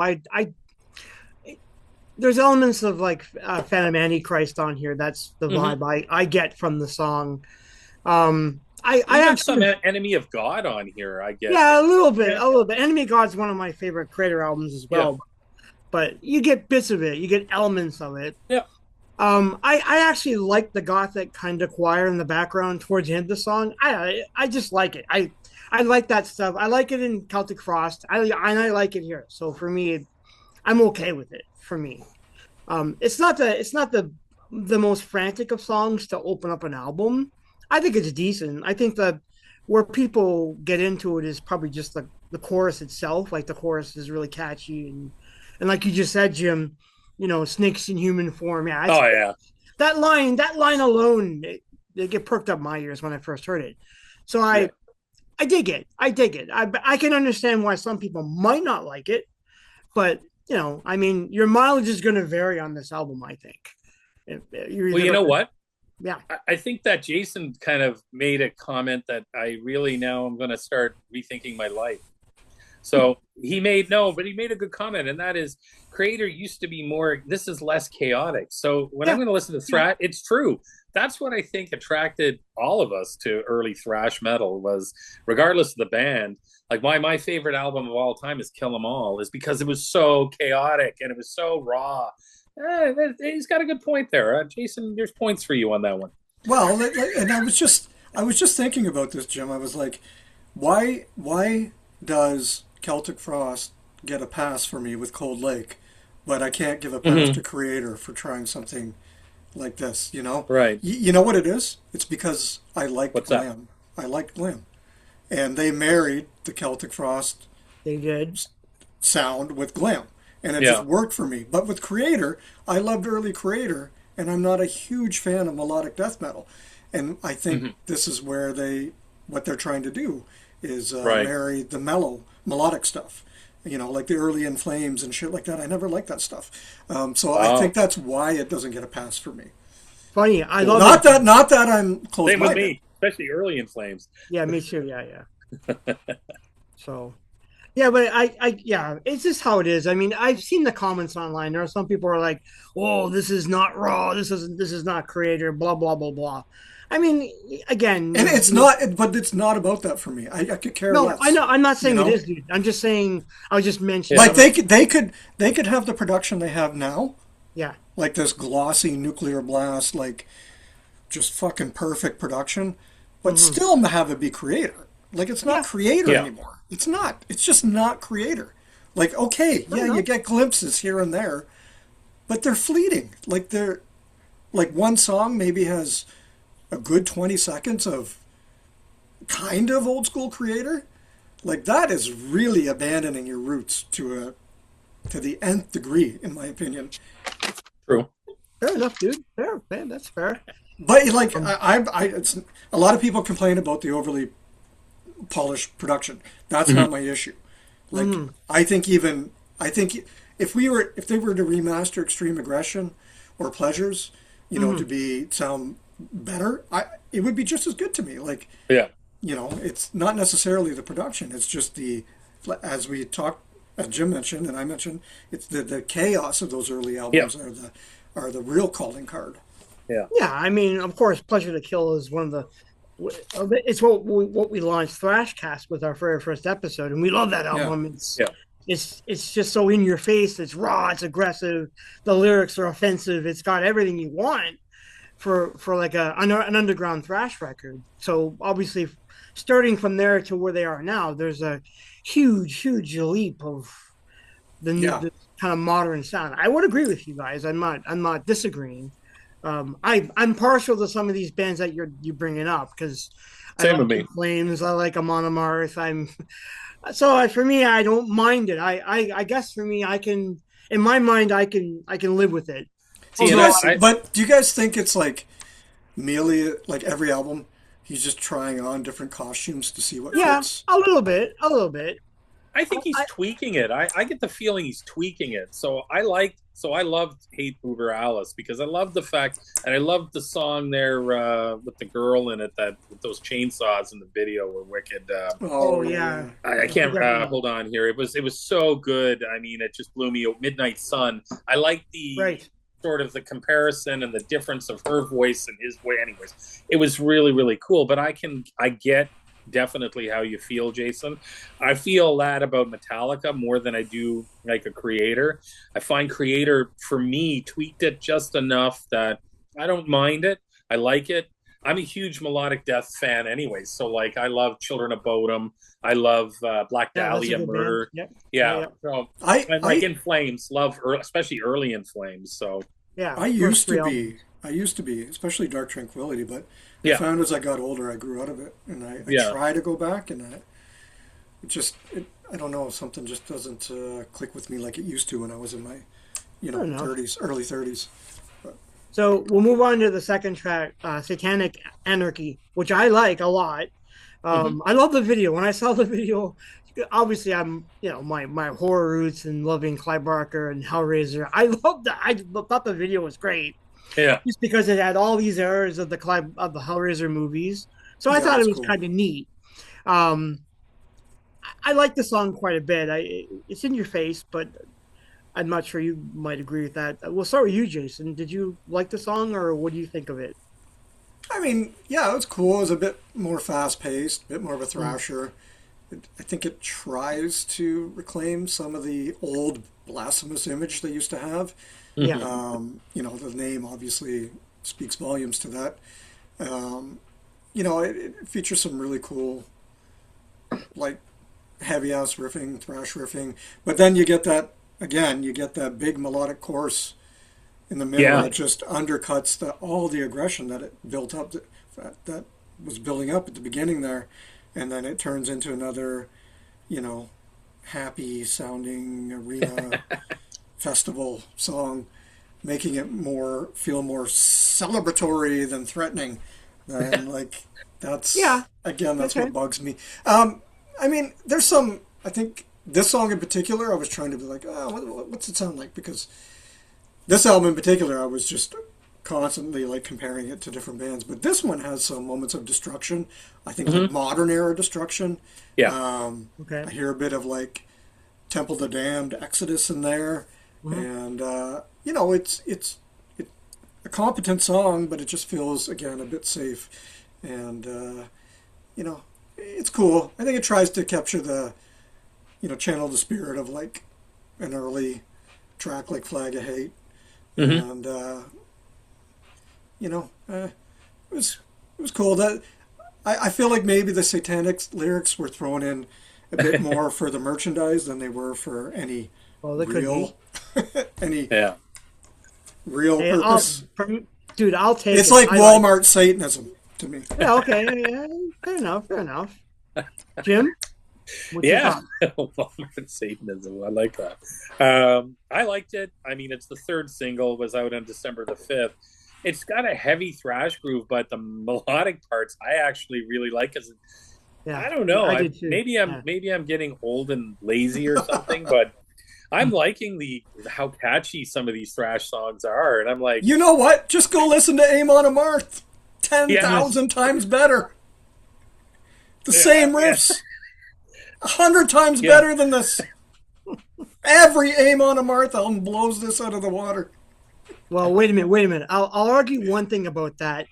There's elements of like Phantom Antichrist on here. That's the Hmm. vibe I get from the song. I Even some actually, Enemy of God on here, I get. yeah, a little bit, Yeah, a little bit. Enemy God's one of my favorite Kreator albums as yeah, well. But you get bits of it. You get elements of it. yeah. I actually like the gothic kind of choir in the background towards the end of the song. I just like it. I like that stuff. I like it in Celtic Frost. I like it here. So for me, I'm okay with it. For me, it's not the most frantic of songs to open up an album. I think it's decent. I think that where people get into it is probably just the chorus itself. Like the chorus is really catchy and like you just said, Jim, snakes in human form. Yeah, Oh, yeah. that line alone, it get perked up my ears when I first heard it. So Yeah. I dig it. I dig it. I can understand why some people might not like it, but I mean, your mileage is going to vary on this album. I think you're Well, either you know going to, what? yeah, I think that Jason kind of made a comment that I really now I'm going to start rethinking my life. So he made no, but he made a good comment, and that is Kreator used to be more. This is less chaotic. So when I'm yeah, going to listen to thrash, it's true. That's what I think attracted all of us to early thrash metal was, regardless of the band. Like my favorite album of all time is Kill 'Em All, is because it was so chaotic and it was so raw. He's got a good point there, Jason. There's points for you on that one. well, and I was just thinking about this, Jim. I was like, why does Celtic Frost get a pass for me with Cold Lake, but I can't give a pass Mm-hmm. to Kreator for trying something like this? Right. You know what it is? It's because I liked What's that? glam. I liked glam, and they married the Celtic Frost they did. sound with glam, and it just Yeah. worked for me. But with Kreator, I loved early Kreator, and I'm not a huge fan of melodic death metal, and I think Hmm. this is where what they're trying to do is Right. marry the melodic stuff. Like the early In Flames and shit like that. I never liked that stuff, so I Wow. think that's why it doesn't get a pass for me. Funny, I Cool. love Not that I'm Same with close-minded. me, especially early in Flames. Yeah, me too. Yeah, yeah. So, yeah, but yeah, it's just how it is. I mean, I've seen the comments online. There are some people who are like, "Oh, this is not raw. This is not Kreator." Blah blah blah blah. I mean, again, And it's not, but it's not about that for me. I could care no, I less. know. I'm not You saying it know, is, dude. I'm just saying. I was just mentioning. Yeah. like they could have the production they have now, Yeah, like this glossy nuclear blast, like just fucking perfect production, but hmm, still have it be Kreator. Like it's not yeah, Kreator Yeah. anymore. It's not. It's just not Kreator. Like okay, fair yeah, you enough. get glimpses here and there, but they're fleeting. Like one song maybe has a good 20 seconds of kind of old school Kreator. Like that is really abandoning your roots to the nth degree, in my opinion. True. Fair enough, dude. Fair, man. That's fair. But like Um, it's a lot of people complain about the overly polished production. That's Mm-hmm. not my issue. Like mhm. I think if they were to remaster Extreme Aggression or Pleasures, to sound better, it would be just as good to me. Like, Yeah. it's not necessarily the production. It's just as we talked, as Jim mentioned and I mentioned, it's the chaos of those early albums are the real calling card. Yeah. Yeah, I mean, of course, Pleasure to Kill is one of the. It's what we launched Thrashcast with our very first episode, and we love that album. It's just so in your face. It's raw. It's aggressive. The lyrics are offensive. It's got everything you want for like an underground thrash record. So obviously, starting from there to where they are now, there's a huge leap of the kind of modern sound. I would agree with you guys. I'm not disagreeing. I'm partial to some of these bands that you're bringing up because I like In Flames, I like Amon Amarth. For me, I don't mind it. I guess for me, in my mind, I can live with it. But do you guys think it's like Mealy, like every album, he's just trying on different costumes to see what fits? A little bit. I think he's tweaking it. I get the feeling he's tweaking it. So I loved Hate Uber Alice because I loved the fact, and I loved the song there with the girl in it that with those chainsaws in the video were wicked. I can't hold on here. It was so good. I mean, it just blew me. Midnight Sun. I like the sort of the comparison and the difference of her voice and his voice. Anyways, it was really, really cool. But I get definitely how you feel, Jason. I feel that about Metallica more than I do like a Kreator. I find Kreator, for me, tweaked it just enough that I don't mind it. I like it. I'm a huge melodic death fan anyway, so like I love Children of Bodom. I love Black Dahlia Murder. So I like In Flames, especially early In Flames. So I used to be, especially Dark Tranquility, but I found as I got older, I grew out of it, and I try to go back, and I don't know, something just doesn't click with me like it used to when I was in my, 30s, early 30s. But. So we'll move on to the second track, Satanic Anarchy, which I like a lot. I love the video. When I saw the video, obviously I'm, my horror roots and loving Clive Barker and Hellraiser. I loved that. I thought the video was great. Yeah, just because it had all these errors of the Hellraiser movies, so I thought it was kind of neat. I like the song quite a bit. It's in your face, but I'm not sure you might agree with that. We'll start with you, Jason. Did you like the song, or what do you think of it? I mean, it was cool. It was a bit more fast-paced, a bit more of a thrasher. I think it tries to reclaim some of the old blasphemous image they used to have. Yeah. The name obviously speaks volumes to that. It features some really cool, like, heavy-ass riffing, thrash riffing. But then you get that big melodic chorus in the middle that just undercuts all the aggression that it built up, that was building up at the beginning there. And then it turns into another, happy-sounding arena festival song, making it feel more celebratory than threatening. And that's what bugs me. I mean, there's some. I think this song in particular, I was trying to be like, what's it sound like? Because this album in particular, I was just constantly like comparing it to different bands. But this one has some moments of destruction. I think like modern era destruction. Yeah. I hear a bit of like Temple of the Damned, Exodus in there. And it's a competent song, but it just feels again a bit safe, and it's cool. I think it tries to capture the channel the spirit of like an early track like Flag of Hate, and it was cool. That I feel like maybe the Satanic lyrics were thrown in a bit more for the merchandise than they were for any. Well, they real, real hey, purpose. I'll take it. It's like Walmart Satanism to me. Yeah, okay. Yeah, fair enough. Jim? Walmart Satanism. I like that. I liked it. I mean, it's the third single, was out on December the 5th. It's got a heavy thrash groove, but the melodic parts I actually really like. I don't know. Maybe I'm getting old and lazy or something, but I'm liking how catchy some of these thrash songs are, and I'm like, You know what? Just go listen to Amon Amarth. yes, 10,000 times better. The yeah, same yeah, riffs. 100 times yeah. better than this. Every Amon Amarth album blows this out of the water. Well, wait a minute, wait a minute. I'll argue one thing about that.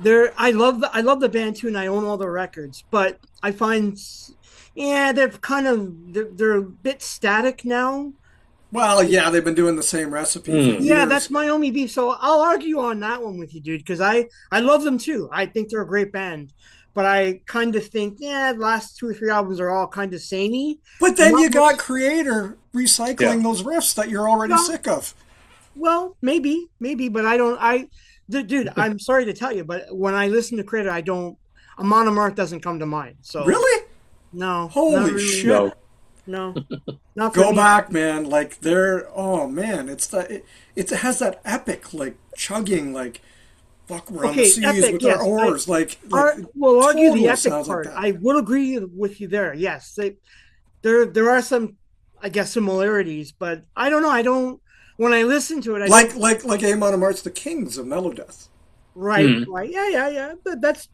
I love the band too, and I own all the records, but I find, yeah, they're a bit static now. Well, yeah, they've been doing the same recipe for Mm. Yeah, that's years. my only beef. So I'll argue on that one with you, dude, because I love them too. I think they're a great band, but I kind of think, yeah, the last two or three albums are all kind of samey. But then Not you got much. Kreator Yeah. recycling those riffs that you're already Well, sick of. well, maybe, but I don't. Dude, I'm sorry to tell you, but when I listen to Kreator, I don't. Amon Amarth doesn't come to mind. So Really? no, not Holy really. shit. No. No, not for Go me. back, man. Like they're oh man, it has that epic like chugging like fuck we're on the Okay, seas epic. with our Yes, oars like will argue the totally epic sounds like part. that. I will agree with you there. Yes, there are some, I guess, similarities, but I don't know. I don't. When I listen to it, I don't. Like Amon Amarth's The Kings of Melodeath. Right, Mm. right. Yeah. But that's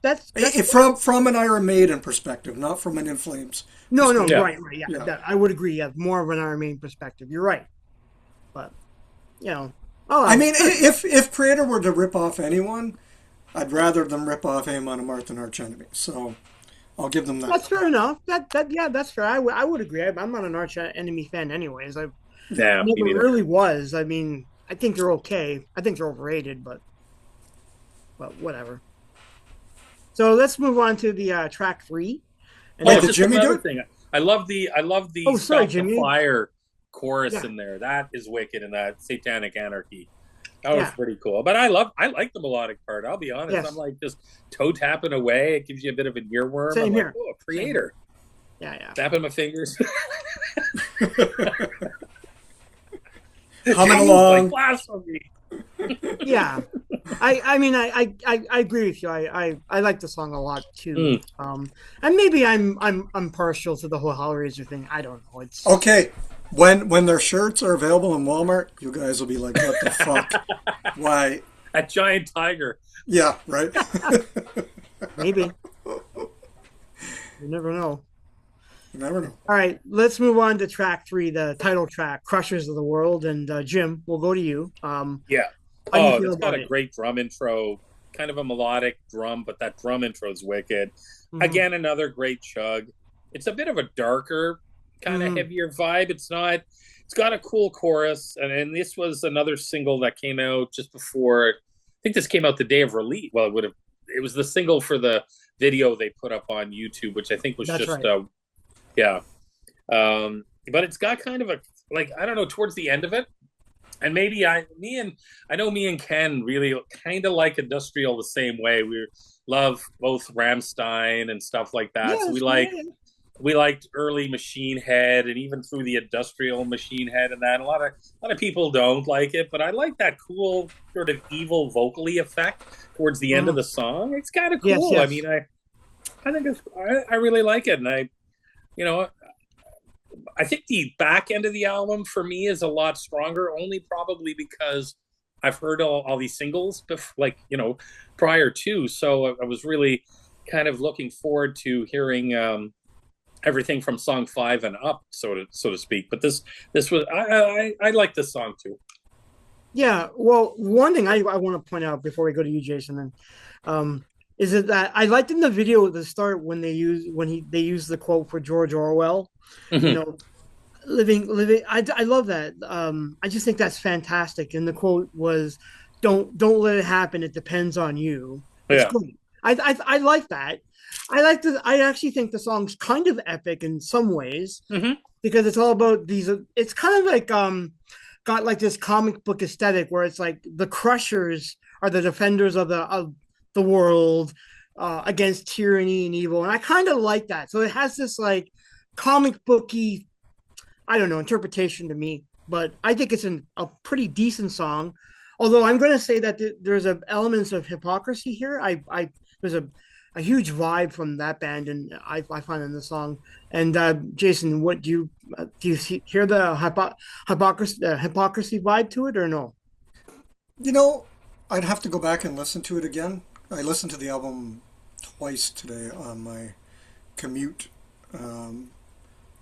From an Iron Maiden perspective, not from an In Flames no, Yeah. perspective. right. Yeah, Yeah. I would agree. Yeah, more of an Iron Maiden perspective. You're right, but you know. Oh, I mean, if Kreator were to rip off anyone, I'd rather them rip off Amon Amarth than Arch Enemy. So I'll give them that. that's fair enough. Yeah, that's fair. I would agree. I'm not an Arch Enemy fan, anyways. I Yeah, me never neither. really was. I mean, I think they're okay. I think they're overrated, but whatever. So let's move on to the track three. And Wait, Oh, that's, did just Jimmy do another it? thing. I love the oh, sorry, Stop the Jimmy. Fire chorus Yeah, in there. That is wicked in that Satanic Anarchy. That was yeah, pretty cool. But I like the melodic part. I'll be honest. I'm yes. like just toe tapping away. It gives you a bit of an earworm. I'm Same like, here. oh, Same here. Creator. Yeah. Tapping my fingers. Humming Like along. blasphemy. Yeah. I mean I agree with you. I like the song a lot too. Mm. And maybe I'm partial to the whole Hellraiser thing. I don't know. It's Okay, when their shirts are available in Walmart, you guys will be like, "What the fuck? Why?" That giant tiger. Yeah, right. maybe. You never know. You never know. All right, let's move on to track three, the title track, Crushers of the World. And Jim, we'll go to you. Yeah. How do you Oh, feel it's got about a it? great drum intro. Kind of a melodic drum, but that drum intro is wicked. Mhm. Again, another great chug. It's a bit of a darker, kind of Mhm. heavier vibe. It's not. It's got a cool chorus, and this was another single that came out just before. I think this came out the day of release. Well, it would have. It was the single for the video they put up on YouTube, which I think was That's just right. yeah. But it's got kind of a like I don't know towards the end of it, and maybe I know me and Ken really kind of like industrial the same way. We love both Ramstein and stuff like that. So Yes, yeah. we liked early Machine Head and even through the industrial Machine Head and that. A lot of people don't like it, but I like that cool sort of evil vocally effect towards the end of Mhm. the song. It's kind of Yes, cool. I yes. mean, I think I really like it, and you know, I think the back end of the album for me is a lot stronger, only probably because I've heard all these singles, prior to. So I was really kind of looking forward to hearing everything from song 5 and up, so to speak. But this was I like this song too. Yeah, well, one thing I want to point out before we go to you, Jason, then, is it that I liked in the video at the start when they use the quote for George Orwell, you Mhm. know, living. I love that. I just think that's fantastic. And the quote was, "Don't let it happen. It depends on you." It's Yeah. great. I like that. I actually think the song's kind of epic in some ways Hmm. because it's all about these. It's kind of like got like this comic book aesthetic where it's like the Crushers are the defenders of the world against tyranny and evil, and I kind of like that. So it has this like comic booky, I don't know, interpretation to me, but I think it's a pretty decent song. Although I'm going to say that there's elements of hypocrisy here. There's a huge vibe from that band, and I find in the song. And Jason, what do you hear the hypocrisy vibe to it or no? You know, I'd have to go back and listen to it again. I listened to the album twice today on my commute. Um,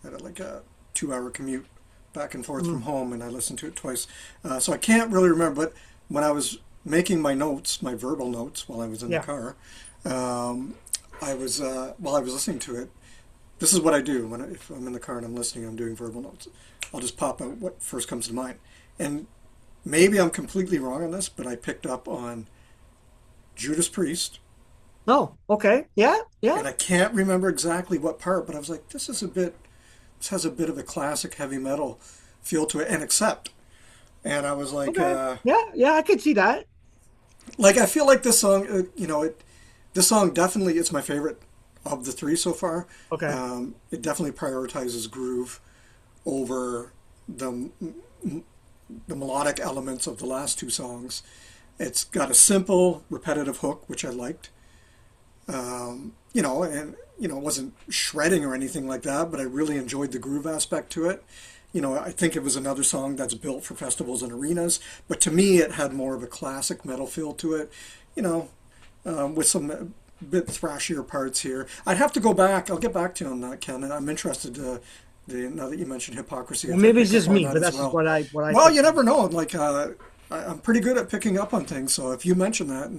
I had like a 2 hour commute back and forth from Mm, home, and I listened to it twice. So I can't really remember, but when I was making my notes, my verbal notes, while I was in the yeah. car, um, I was while I was listening to it. This is what I do if I'm in the car and I'm listening. I'm doing verbal notes. I'll just pop out what first comes to mind, and maybe I'm completely wrong on this, but I picked up on Judas Priest, Oh, okay. Yeah, yeah. and I can't remember exactly what part, but I was like, this has a bit of a classic heavy metal feel to it, and Accept. And I was Okay. Yeah, yeah. I could see that. like I feel like this song, this song definitely it's my favorite of the three so far. Okay. It definitely prioritizes groove over the the melodic elements of the last two songs. It's got a simple, repetitive hook, which I liked. And it wasn't shredding or anything like that, but I really enjoyed the groove aspect to it. I think it was another song that's built for festivals and arenas, but to me, it had more of a classic metal feel to it. You know, with some bit thrashier parts here. I'd have to go back. I'll get back to you on that, Ken. And I'm interested. Now that you mentioned hypocrisy, Well, if I maybe it's pick up just on me, that but as that's just well. what I Well, picked you up. never know. Like I'm pretty good at picking up on things. So if you mention that,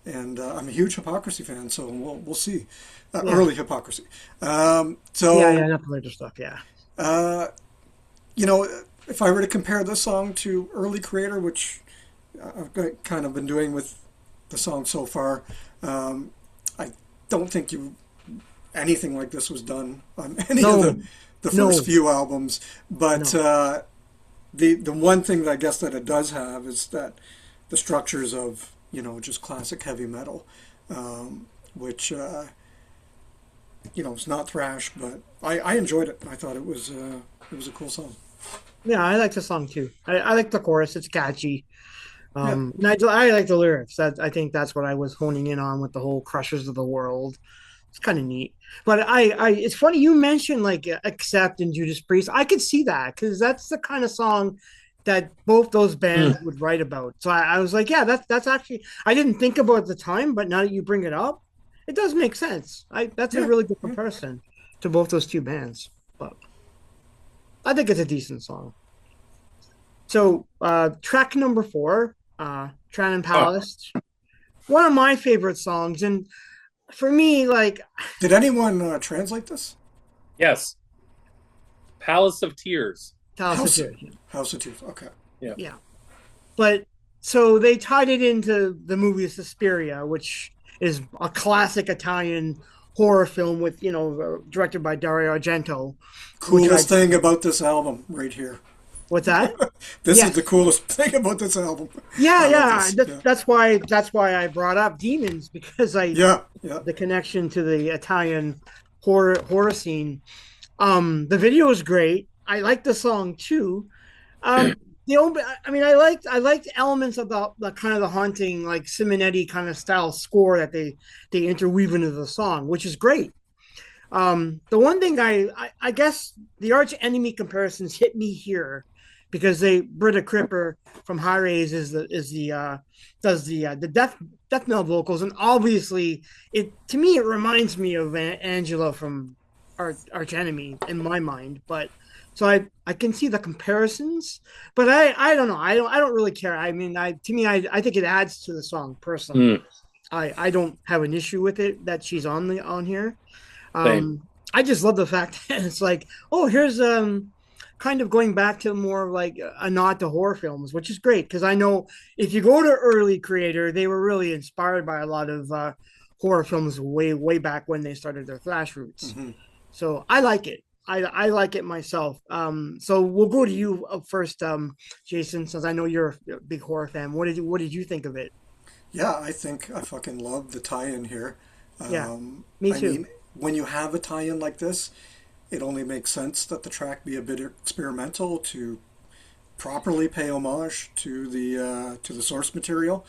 and I'm a huge hypocrisy fan, so we'll see. Yeah. Early hypocrisy. Um, Yeah, yeah, so not the later stuff. Yeah. uh, you know, if I were to compare this song to early Kreator, which kind of been doing with the song so far, I don't think anything like this was done on any of No, the first no, few albums. But no. the one thing that I guess that it does have is that the structures of just classic heavy metal, which it's not thrash, but I enjoyed it. I thought it was a cool song. Yeah, I like the song too. I like the chorus. It's catchy. Yeah. And I like the lyrics. I think that's what I was honing in on with the whole Crushers of the World. It's kind of neat. But it's funny you mentioned like Accept and Judas Priest. I could see that because that's the kind of song that both those bands Mm. would write about. So I was like, yeah, that's actually I didn't think about it at the time, but now that you bring it up, it does make sense. That's a Yeah. really good Yeah. comparison to both those two bands. But I think it's a decent song. So track number four, Tran Oh, Palace, one of my favorite songs. And for me, like Did anyone translate this? yes. Palace of Tears. Palace of House Tears. House of Tears. Okay. Yeah. Yeah. But so they tied it into the movie Suspiria, which is a classic Italian horror film with, directed by Dario Argento, which I, Coolest thing about this album right here. what's that? This is the Yes. coolest thing about this album. Yeah, I love yeah. this. Yeah. That's why I brought up Demons because Yeah. Yeah. the connection to the Italian horror scene. The video is great. I like the song too. Um, I mean, I liked elements of the kind of the haunting, like Simonetti kind of style score that they interweave into the song, which is great. The one thing I guess the arch enemy comparisons hit me here because Britta Cripper from High Raise does the death metal vocals, and obviously it to me it reminds me of Angela from Arch Enemy in my mind, but so I can see the comparisons, but I don't know, I don't really care. I mean, I think it adds to the song personally. Mm. I don't have an issue with it that she's on here. Same. I just love the fact that it's like, oh, here's kind of going back to more like a nod to horror films, which is great because I know if you go to early Kreator, they were really inspired by a lot of horror films way back when they started their thrash roots. Hmm. So I like it. I like it myself. So we'll go to you first, Jason, since I know you're a big horror fan. What did you think of it? Yeah. I think I fucking love the tie-in here. Yeah, me I too. mean, when you have a tie-in like this, it only makes sense that the track be a bit experimental to properly pay homage to the source material,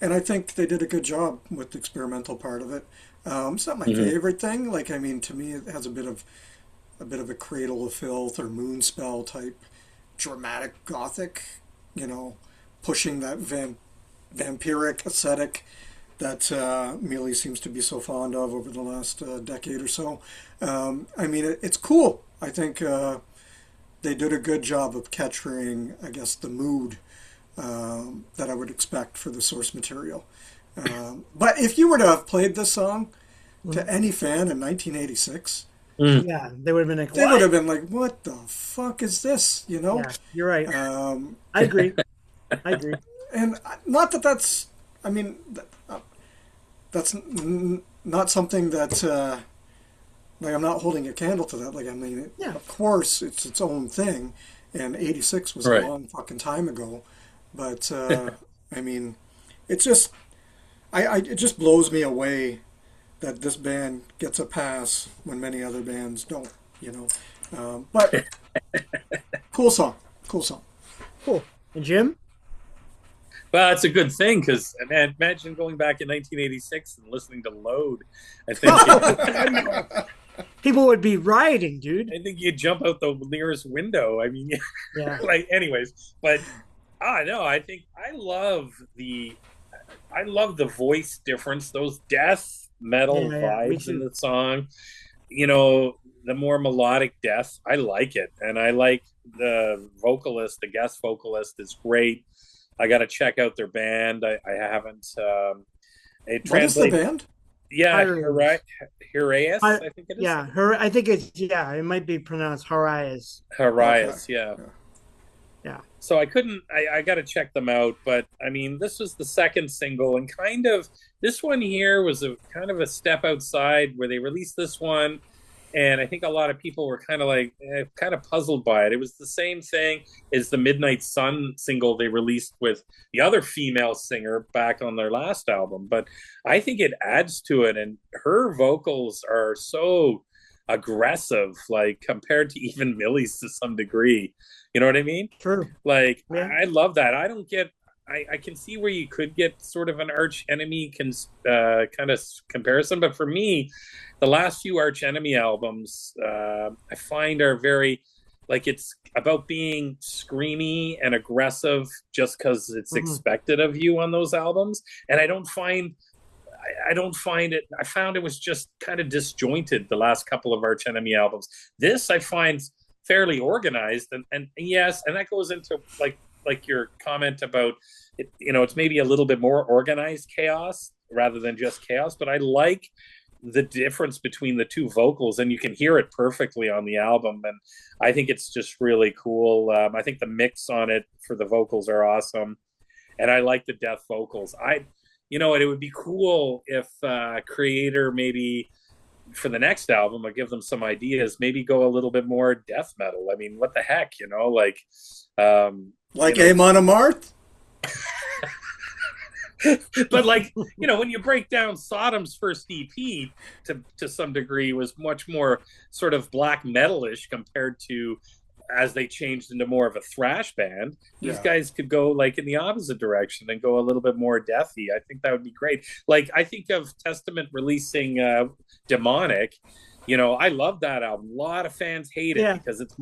and I think they did a good job with the experimental part of it. It's not my favorite thing. Like, I mean, to me, it has a Cradle of Filth or Moonspell type dramatic gothic, pushing that vampiric aesthetic that Mealy seems to be so fond of over the last decade or so. I mean, it's cool. I think they did a good job of capturing, I guess, the mood that I would expect for the source material. But if you were to have played this song to any fan in 1986, yeah, they would have been like, they would have been like, "What the fuck is this?" Yeah, you're right. I agree. And not that that's, I mean, that's not something that, like, I'm not holding a candle to that. Like, I mean, of course, it's its own thing, and '86 was a long fucking time ago. But I mean, it's just, it just blows me away that this band gets a pass when many other bands don't. But cool song. Cool. And Jim? Well, it's a good thing because imagine going back in 1986 and listening to Load. I think people would be rioting, dude. I think you'd jump out the nearest window. I mean, yeah. Like, anyways, but no, I think I love the voice difference, those death metal vibes in the song. The more melodic death, I like it, and I like the vocalist. The guest vocalist is great. I got to check out their band. I haven't. What is the band? Yeah, Hiraeus, I think it is. Yeah, I think it's it might be pronounced Hiraeus. Hiraeus, yeah. So I got to check them out, but I mean, this was the second single, and kind of this one here was a kind of a step outside where they released this one. And I think a lot of people were kind of like, kind of puzzled by it. It was the same thing as the Midnight Sun single they released with the other female singer back on their last album. But I think it adds to it. And her vocals are so aggressive, like compared to even Millie's to some degree. You know what I mean? True. Like, I love that. I don't get... I can see where you could get sort of an arch enemy kind of comparison, but for me, the last few Arch Enemy albums I find are very, like, it's about being screamy and aggressive just because it's expected of you on those albums, and I don't find it. I found it was just kind of disjointed the last couple of Arch Enemy albums. This I find fairly organized, and yes, and that goes into like your comment about it, it's maybe a little bit more organized chaos rather than just chaos, but I like the difference between the two vocals, and you can hear it perfectly on the album, and I think it's just really cool. I think the mix on it for the vocals are awesome, and I like the death vocals. It would be cool if Kreator maybe for the next album, I give them some ideas, maybe go a little bit more death metal. I mean, what the heck, like Amon Amarth? But when you break down Sodom's first EP to some degree was much more sort of black metal-ish compared to as they changed into more of a thrash band. These guys could go like in the opposite direction and go a little bit more deathy. I think that would be great. Like, I think of Testament releasing Demonic. I love that album. A lot of fans hate it because it's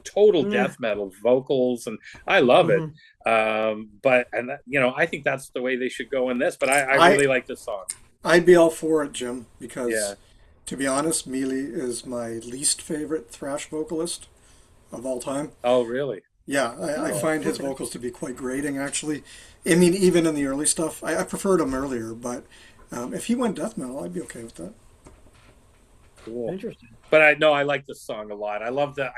total death metal vocals, and I love it. But I think that's the way they should go in this. But I really like this song. I'd be all for it, Jim, because to be honest, Mealy is my least favorite thrash vocalist of all time. Oh, really? Yeah, I find his vocals to be quite grating, actually. I mean, even in the early stuff, I preferred him earlier, but if he went death metal, I'd be okay with that. Cool. Interesting. But I like this song a lot. I love that.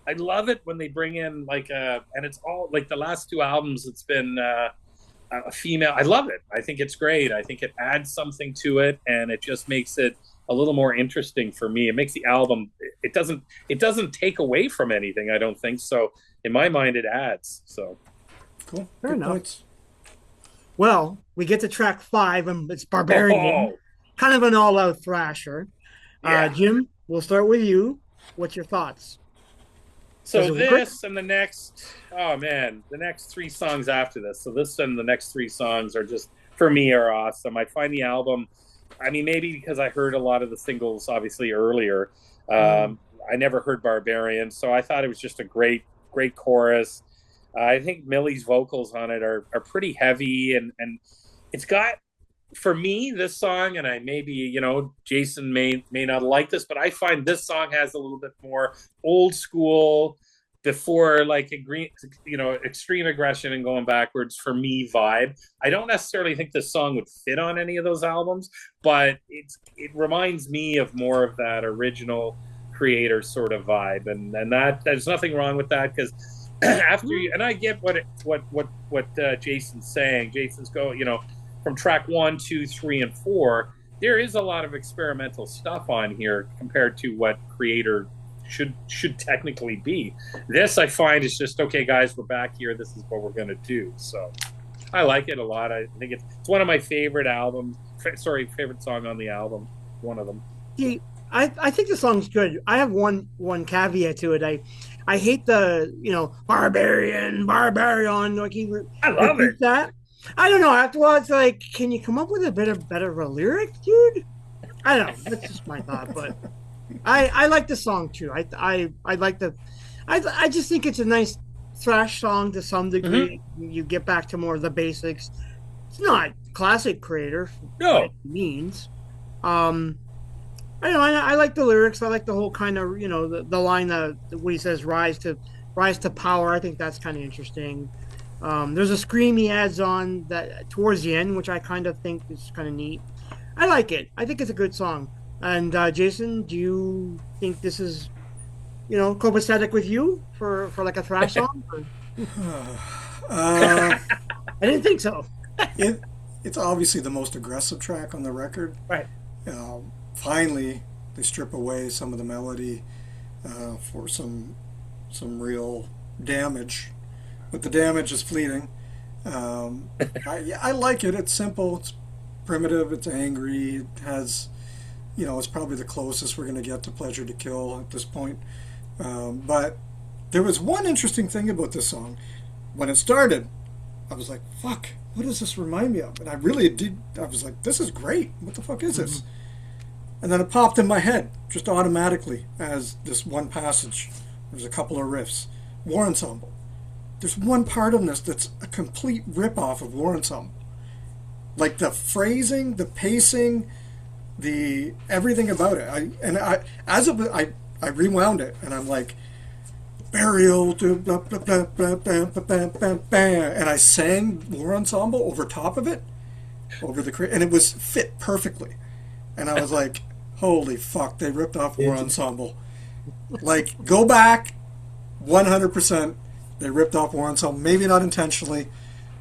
I love it when they bring in and it's all like the last two albums. It's been a female. I love it. I think it's great. I think it adds something to it, and it just makes it a little more interesting for me. It makes the album. It doesn't take away from anything. I don't think so. In my mind, it adds. So cool. Fair enough. Points. Well, we get to track 5, and it's Barbarian. Kind of an all-out thrasher. Yeah. Jim, we'll start with you. What's your thoughts? So this and the next, the next 3 songs after this. So this and the next 3 songs are just, for me, are awesome. I find the album I mean, maybe because I heard a lot of the singles obviously earlier. Mm. I never heard Barbarian, so I thought it was just a great chorus. I think Millie's vocals on it are pretty heavy, and it's got, for me, this song, and I maybe, Jason may not like this, but I find this song has a little bit more old school, before like extreme aggression and going backwards, for me, vibe. I don't necessarily think this song would fit on any of those albums, but it reminds me of more of that original Kreator sort of vibe, and that there's nothing wrong with that, because after you, and I get what Jason's saying. Jason's from track 1, 2, 3, and 4. There is a lot of experimental stuff on here compared to what Kreator should technically be. This, I find, is just, okay, guys, we're back here. This is what we're gonna do. So I like it a lot. I think it's one of my favorite favorite song on the album. One of them. See, I think the song's good. I have one caveat to it. I hate the barbarian. Like he I love it. repeats that. I don't know. After a while, it's like, can you come up with a bit better of a lyric, dude? I don't know. That's just my thought, but I like the song too. I like I just think it's a nice thrash song to some degree. You get back to more of the basics. It's not classic Kreator by No. any means. I don't know. I like the lyrics. I like the whole kind of the line that what he says, rise to power. I think that's kind of interesting. There's a scream he adds on that towards the end, which I kind of think is kind of neat. I like it. I think it's a good song. And Jason, do you think this is copacetic with you for like a thrash song? Uh, I didn't think so. it's obviously the most aggressive track on the record. Right. Finally, they strip away some of the melody for some real damage, but the damage is fleeting. I like it. It's simple. It's primitive. It's angry. It has, it's probably the closest we're going to get to Pleasure to Kill at this point. But there was one interesting thing about this song. When it started, I was like, fuck, what does this remind me of? And I really did. I was like, this is great. What the fuck is this? And then it popped in my head just automatically as this one passage. There's a couple of riffs. War Ensemble. There's one part of this that's a complete rip-off of War Ensemble. Like the phrasing, the pacing, the everything about it. I rewound it and I'm like, burial, blah, blah, blah, blah, blah, blah, blah, blah, and I sang War Ensemble over top of it, and it was fit perfectly. And I was like, holy fuck, they ripped off War Ensemble. Like, go back, 100%, they ripped off War Ensemble. Maybe not intentionally,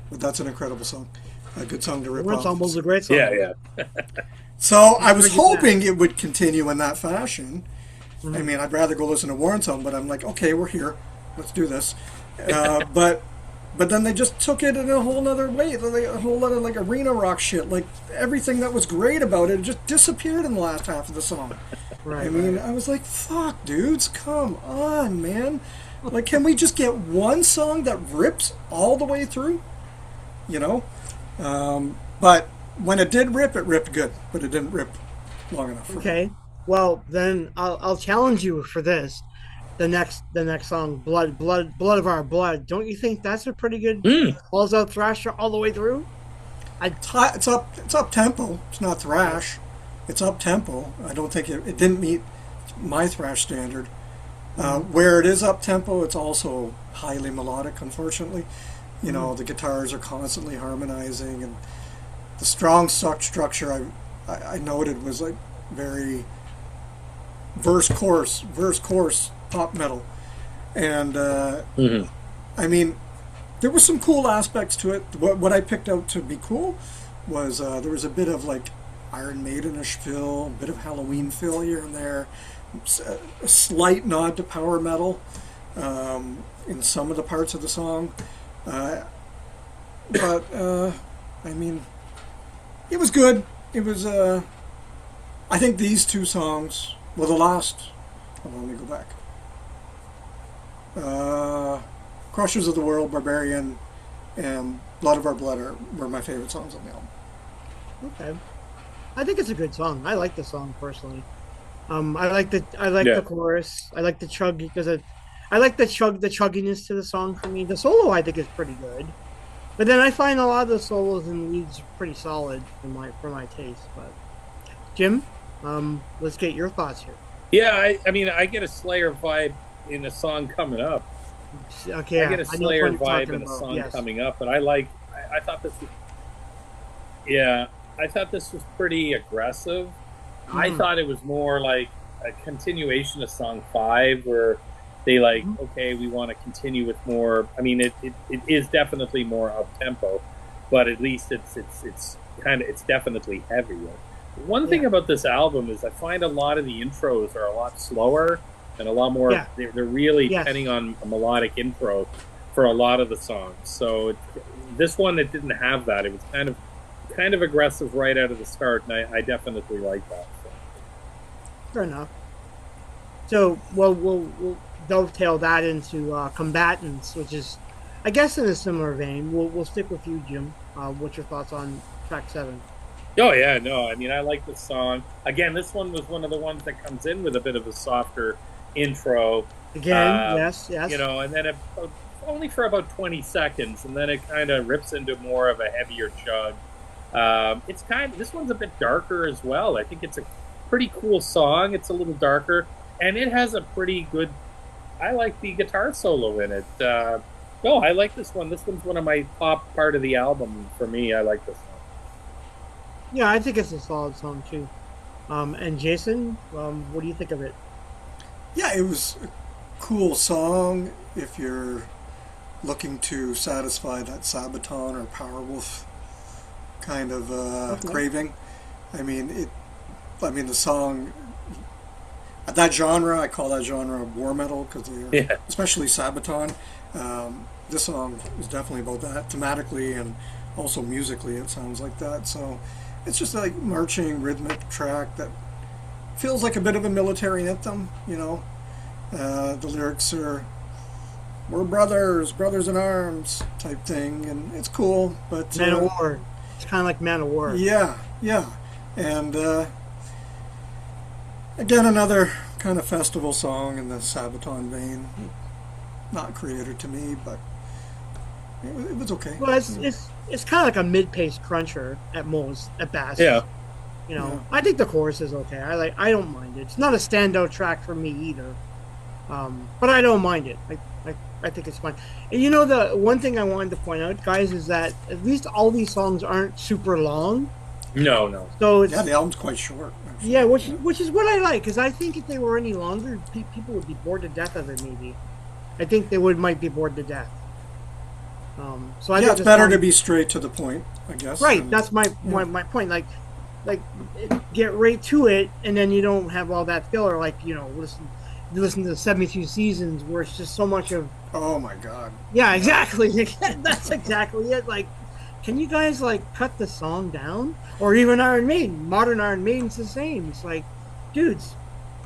but that's an incredible song. A good song to rip War off. Ensemble's a great song. Yeah. So I was hoping it would continue in that fashion. I mean, I'd rather go listen to War Ensemble, but I'm like, okay, we're here. Let's do this. But then they just took it in a whole other way, a whole other like arena rock shit. Like everything that was great about it just disappeared in the last half of the song. Right, I mean, I was like, fuck, dudes, come on, man. Like, can we just get one song that rips all the way through? But when it did rip, it ripped good, but it didn't rip long enough. Okay. Well, then I'll challenge you for this. The next song, blood of our blood. Don't you think that's a pretty good balls out thrash all the way through? It's up tempo. It's not thrash. It's up tempo. I don't think it didn't meet my thrash standard. Where it is up tempo, it's also highly melodic. Unfortunately, the guitars are constantly harmonizing, and the strong structure I noted was like very verse chorus pop metal, and I mean, there were some cool aspects to it. What I picked out to be cool was there was a bit of like Iron Maidenish feel, a bit of Halloween feel here and there, a slight nod to power metal in some of the parts of the song, but I mean, it was good. It was I think these two songs, well, the last, hold on, let me go back. Krushers of the World, Barbarian, and Blood of Our Blood were my favorite songs on the album. Okay. I think it's a good song. I like the song personally. I like the Yeah. chorus. I like the chug because I like the chugginess to the song for me. The solo I think is pretty good, but then I find a lot of the solos and leads pretty solid for my taste. But Jim, let's get your thoughts here. Yeah, I mean, I get a Slayer vibe in a song coming up. Okay, I yeah, get a I know what Slayer you're vibe talking in a about. song Yes. coming up, but I like. I thought this was. Yeah, I thought this was pretty aggressive. I Mm-hmm. thought it was more like a continuation of song five, where they like, Mm-hmm. okay, we want to continue with more. I mean, it is definitely more up tempo, but at least it's definitely heavier. One Yeah. thing about this album is I find a lot of the intros are a lot slower and a lot more. Yeah. They're really Yes. depending on a melodic intro for a lot of the songs. So this one, it didn't have that. It was kind of aggressive right out of the start, and I definitely like that. So. Fair enough. So, well, we'll dovetail that into combatants, which is, I guess, in a similar vein. We'll stick with you, Jim. What's your thoughts on track 7? Oh yeah, no, I mean I like the song. Again, this one was one of the ones that comes in with a bit of a softer intro, Again, yes, you yes. know, and then only for about 20 seconds, and then it kind of rips into more of a heavier chug. This one's a bit darker as well. I think it's a pretty cool song. It's a little darker, and it has a pretty good. I like the guitar solo in it. No, I like this one. This one's one of my top part of the album for me. I like this one. Yeah, I think it's a solid song too. And Jason, what do you think of it? Yeah, it was a cool song if you're looking to satisfy that Sabaton or Powerwolf kind of Okay. craving. I mean, the song that genre, I call that genre war metal because they're Yeah. especially Sabaton. This song is definitely about that thematically and also musically. It sounds like that. So it's just like marching rhythmic track that feels like a bit of a military anthem. The lyrics are "We're brothers, brothers in arms" type thing, and it's cool. But Man of War. It's kind of like Man of War. yeah, yeah, and again another kind of festival song in the Sabaton vein. Not Kreator to me, but it was okay. Well, it's kind of like a mid-pace cruncher at most, at Yeah. best. Yeah. I think the chorus is okay. I don't mind it. It's not a standout track for me either. But I don't mind it. I think it's fine. And the one thing I wanted to point out, guys, is that at least all these songs aren't super long. No, no. So Yeah, it's the album's quite short. Actually. yeah, which is what I like because I think if they were any longer, people would be bored to death of it. Maybe I think they might be bored to death. So I Yeah, think it's the better song, to be straight to the point, I guess. right. And, That's my yeah. my point. Like get right to it, and then you don't have all that filler. Like listen to the 72 seasons where it's just so much of Oh my God. yeah, exactly. That's exactly it. Like, can you guys like cut the song down? Or even Iron Maiden, modern Iron Maiden's the same. It's like, dudes,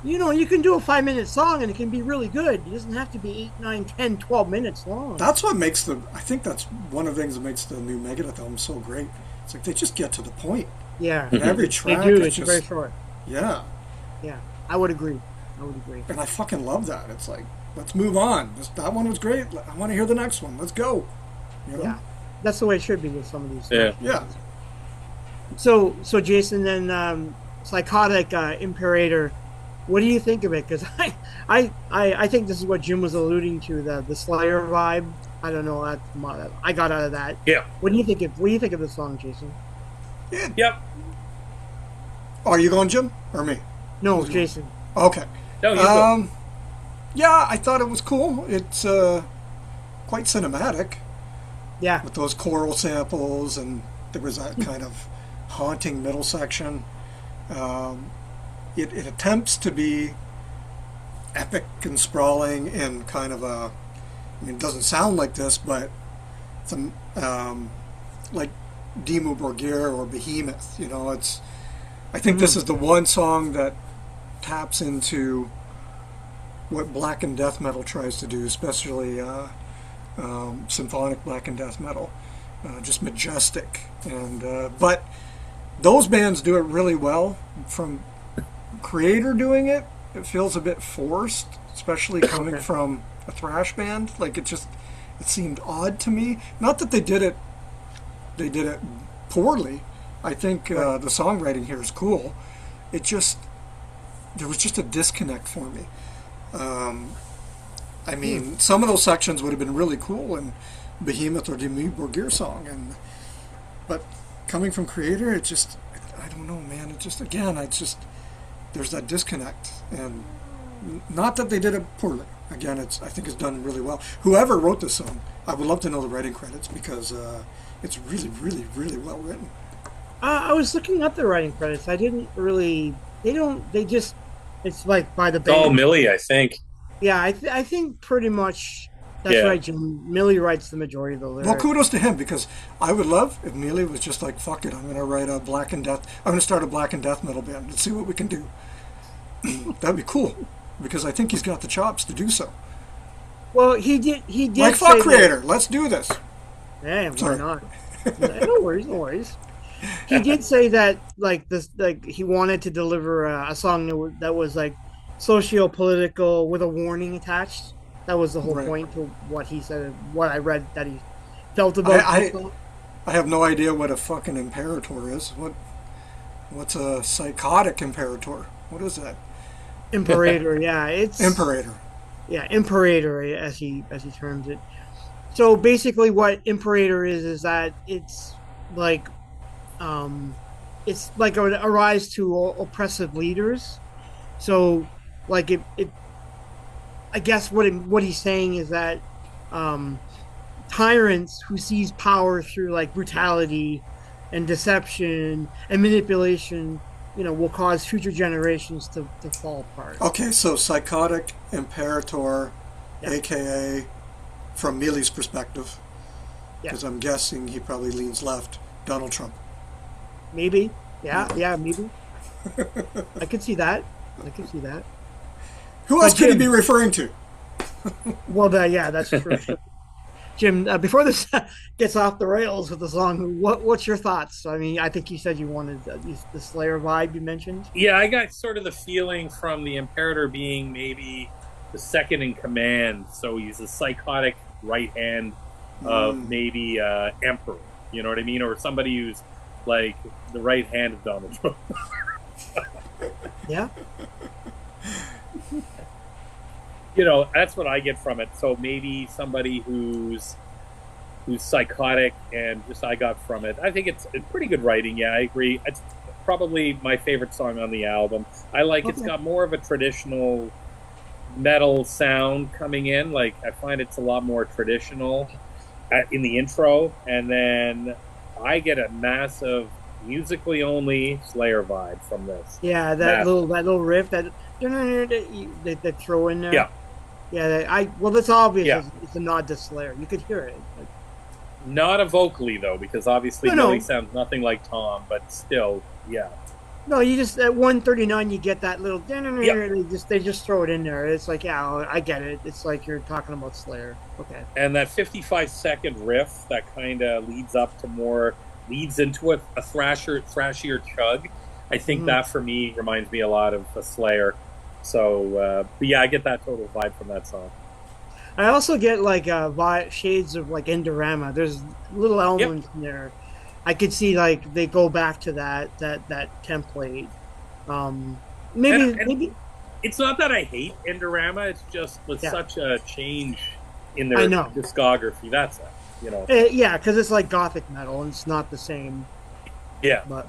you can do a 5-minute song and it can be really good. It doesn't have to be 8, 9, 10, 12 minutes long. That's what makes I think that's one of the things that makes the new Megadeth album so great. It's like they just get to the point. Yeah, And every they track do. is It's very just, short. yeah. Yeah, I would agree. I would agree. And I fucking love that. It's like, let's move on. That one was great. I want to hear the next one. Let's go. Yeah, that's the way it should be with some of these. Yeah. Yeah. So Jason, then psychotic Imperator. What do you think of it? Because I think this is what Jim was alluding to the Slayer vibe. I don't know. I got out of that. Yeah. What do you think of the song, Jason? Yep. Oh, are you going, Jim? Or me? No, Who's Jason. Okay. No, you go. Yeah, I thought it was cool. It's quite cinematic Yeah. with those choral samples, and there was that kind of haunting middle section. It attempts to be epic and sprawling in kind of it doesn't sound like this, but some like Dimmu Borgir or Behemoth. I think this is the one song that taps into what black and death metal tries to do, especially symphonic black and death metal. Just majestic, and but those bands do it really well. From Kreator doing it, it feels a bit forced, especially coming from a thrash band. Like it seemed odd to me. Not that they did it poorly. I think the songwriting here is cool. There was just a disconnect for me. I mean, some of those sections would have been really cool in Behemoth or Demi Borgir song, but coming from Kreator, I don't know, man. There's that disconnect, and not that they did it poorly. Again, I think it's done really well. Whoever wrote this song, I would love to know the writing credits because it's really, really, really well written. I was looking up the writing credits. I didn't really. They don't. They just. It's like by the band. Oh, Millie, I think. Yeah, I think pretty much that's right, Jim. Millie writes the majority of the lyrics. Well, kudos to him because I would love if Millie was just like, fuck it, I'm going to write a Black and Death. I'm going to start a Black and Death metal band and see what we can do. That'd be cool because I think he's got the chops to do so. Well, he did. Like, fuck Kreator, let's do this. Yeah, why not? No worries. He did say that he wanted to deliver a song that was like socio-political with a warning attached. That was the whole point to what he said, what I read that he felt about it. I have no idea what a fucking imperator is. What's a psychotic imperator? What is that? Imperator, yeah. It's Imperator. Yeah, Imperator as he terms it. So basically what Imperator is that it's like a rise to oppressive leaders. So like it I guess what he's saying is that tyrants who seize power through like brutality and deception and manipulation, will cause future generations to fall apart. Okay, so psychotic imperator, aka from Millie's perspective, because I'm guessing he probably leans left, Donald Trump. Maybe. Yeah, maybe. I could see that. Who else could he be referring to? Well, that's true. Jim, before this gets off the rails with the song, what's your thoughts? I mean, I think you said you wanted the Slayer vibe you mentioned. Yeah, I got sort of the feeling from the Imperator being maybe the second in command, so he's a psychotic right hand of maybe Emperor, you know what I mean? Or somebody who's like the right hand of Donald Trump. Yeah. That's what I get from it. So maybe somebody who's psychotic, and just I got from it. I think it's pretty good writing. Yeah, I agree. It's probably my favorite song on the album. I like it's got more of a traditional metal sound coming in. Like I find it's a lot more traditional in the intro, and then I get a massive musically only Slayer vibe from this. Yeah, that little riff that they throw in there. Yeah. Yeah, that's obvious. Yeah. It's a nod to Slayer. You could hear it. Not a vocally though, because obviously Billy sounds nothing like Tom, but still, yeah. No, you just at 139 you get that little they just throw it in there. It's like, yeah, I get it. It's like you're talking about Slayer. Okay. And that 55-second riff that kind of leads into a thrashier chug. I think that for me reminds me a lot of a Slayer. So, but yeah, I get that total vibe from that song. I also get like shades of like Indorama. There's little elements in there. I could see like they go back to that template. Maybe it's not that I hate Indorama. It's just with such a change in their discography. That's it. Yeah, because it's like gothic metal and it's not the same. Yeah, but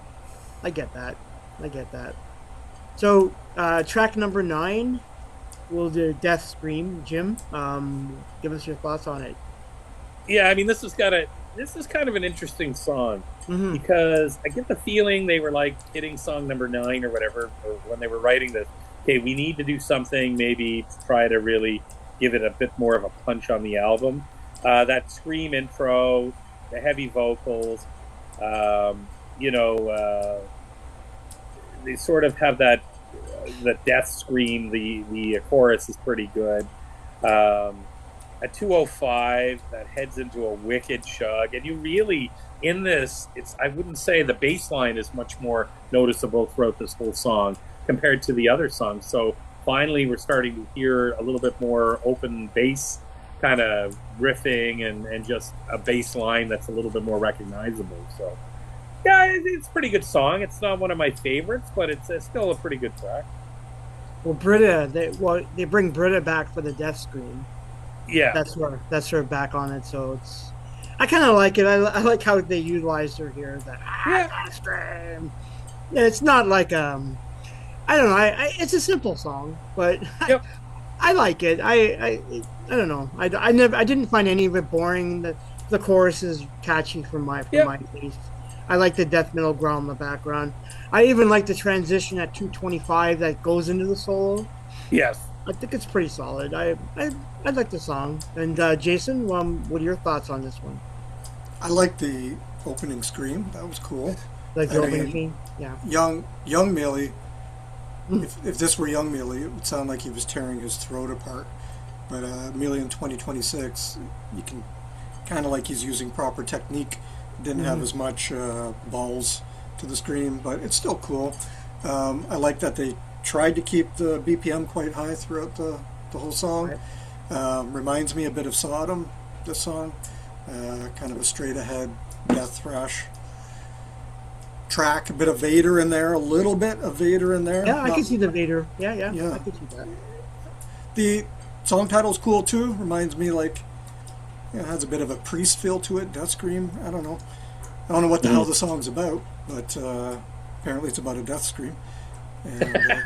I get that. So track number 9, we'll do Death Scream. Jim, give us your thoughts on it. Yeah, I mean this is kind of an interesting song because I get the feeling they were like hitting song number 9 or whatever, or when they were writing this. Okay, we need to do something maybe to try to really give it a bit more of a punch on the album. That scream intro, the heavy vocals, they sort of have that the death scream. The chorus is pretty good. I a 205 that heads into a wicked chug, and you really in this, I wouldn't say the bass line is much more noticeable throughout this whole song compared to the other songs. So finally we're starting to hear a little bit more open bass kind of riffing and just a bass line that's a little bit more recognizable. So yeah, it's a pretty good song. It's not one of my favorites, but it's still a pretty good track. Well, Britta, they bring Britta back for the death scream. Yeah, that's her back on it. So I kind of like it. I like how they utilized her here. Death scream. Yeah, it's not like I don't know. It's a simple song, but yep. I like it. I don't know. I didn't find any of it boring. The chorus is catchy for my taste. I like the death metal growl in the background. I even like the transition at 225 that goes into the solo. Yes. I think it's pretty solid. I like the song. And Jason, what are your thoughts on this one? I like the opening scream. That was cool. Like the opening scream? Yeah. Young Millie. If this were young Millie, it would sound like he was tearing his throat apart. But Millie in 2026, you can kind of like he's using proper technique. Didn't have as much balls to the scream, but it's still cool. I like that they tried to keep the BPM quite high throughout the whole song. Reminds me a bit of Sodom, this song. Kind of a straight ahead death thrash track. A bit of Vader in there, a little bit of Vader in there. Yeah, I can see the Vader. Yeah. I can see that. The song title's cool too. Reminds me like, it has a bit of a Priest feel to it, death scream. I don't know what the hell the song's about, but apparently it's about a death scream. And,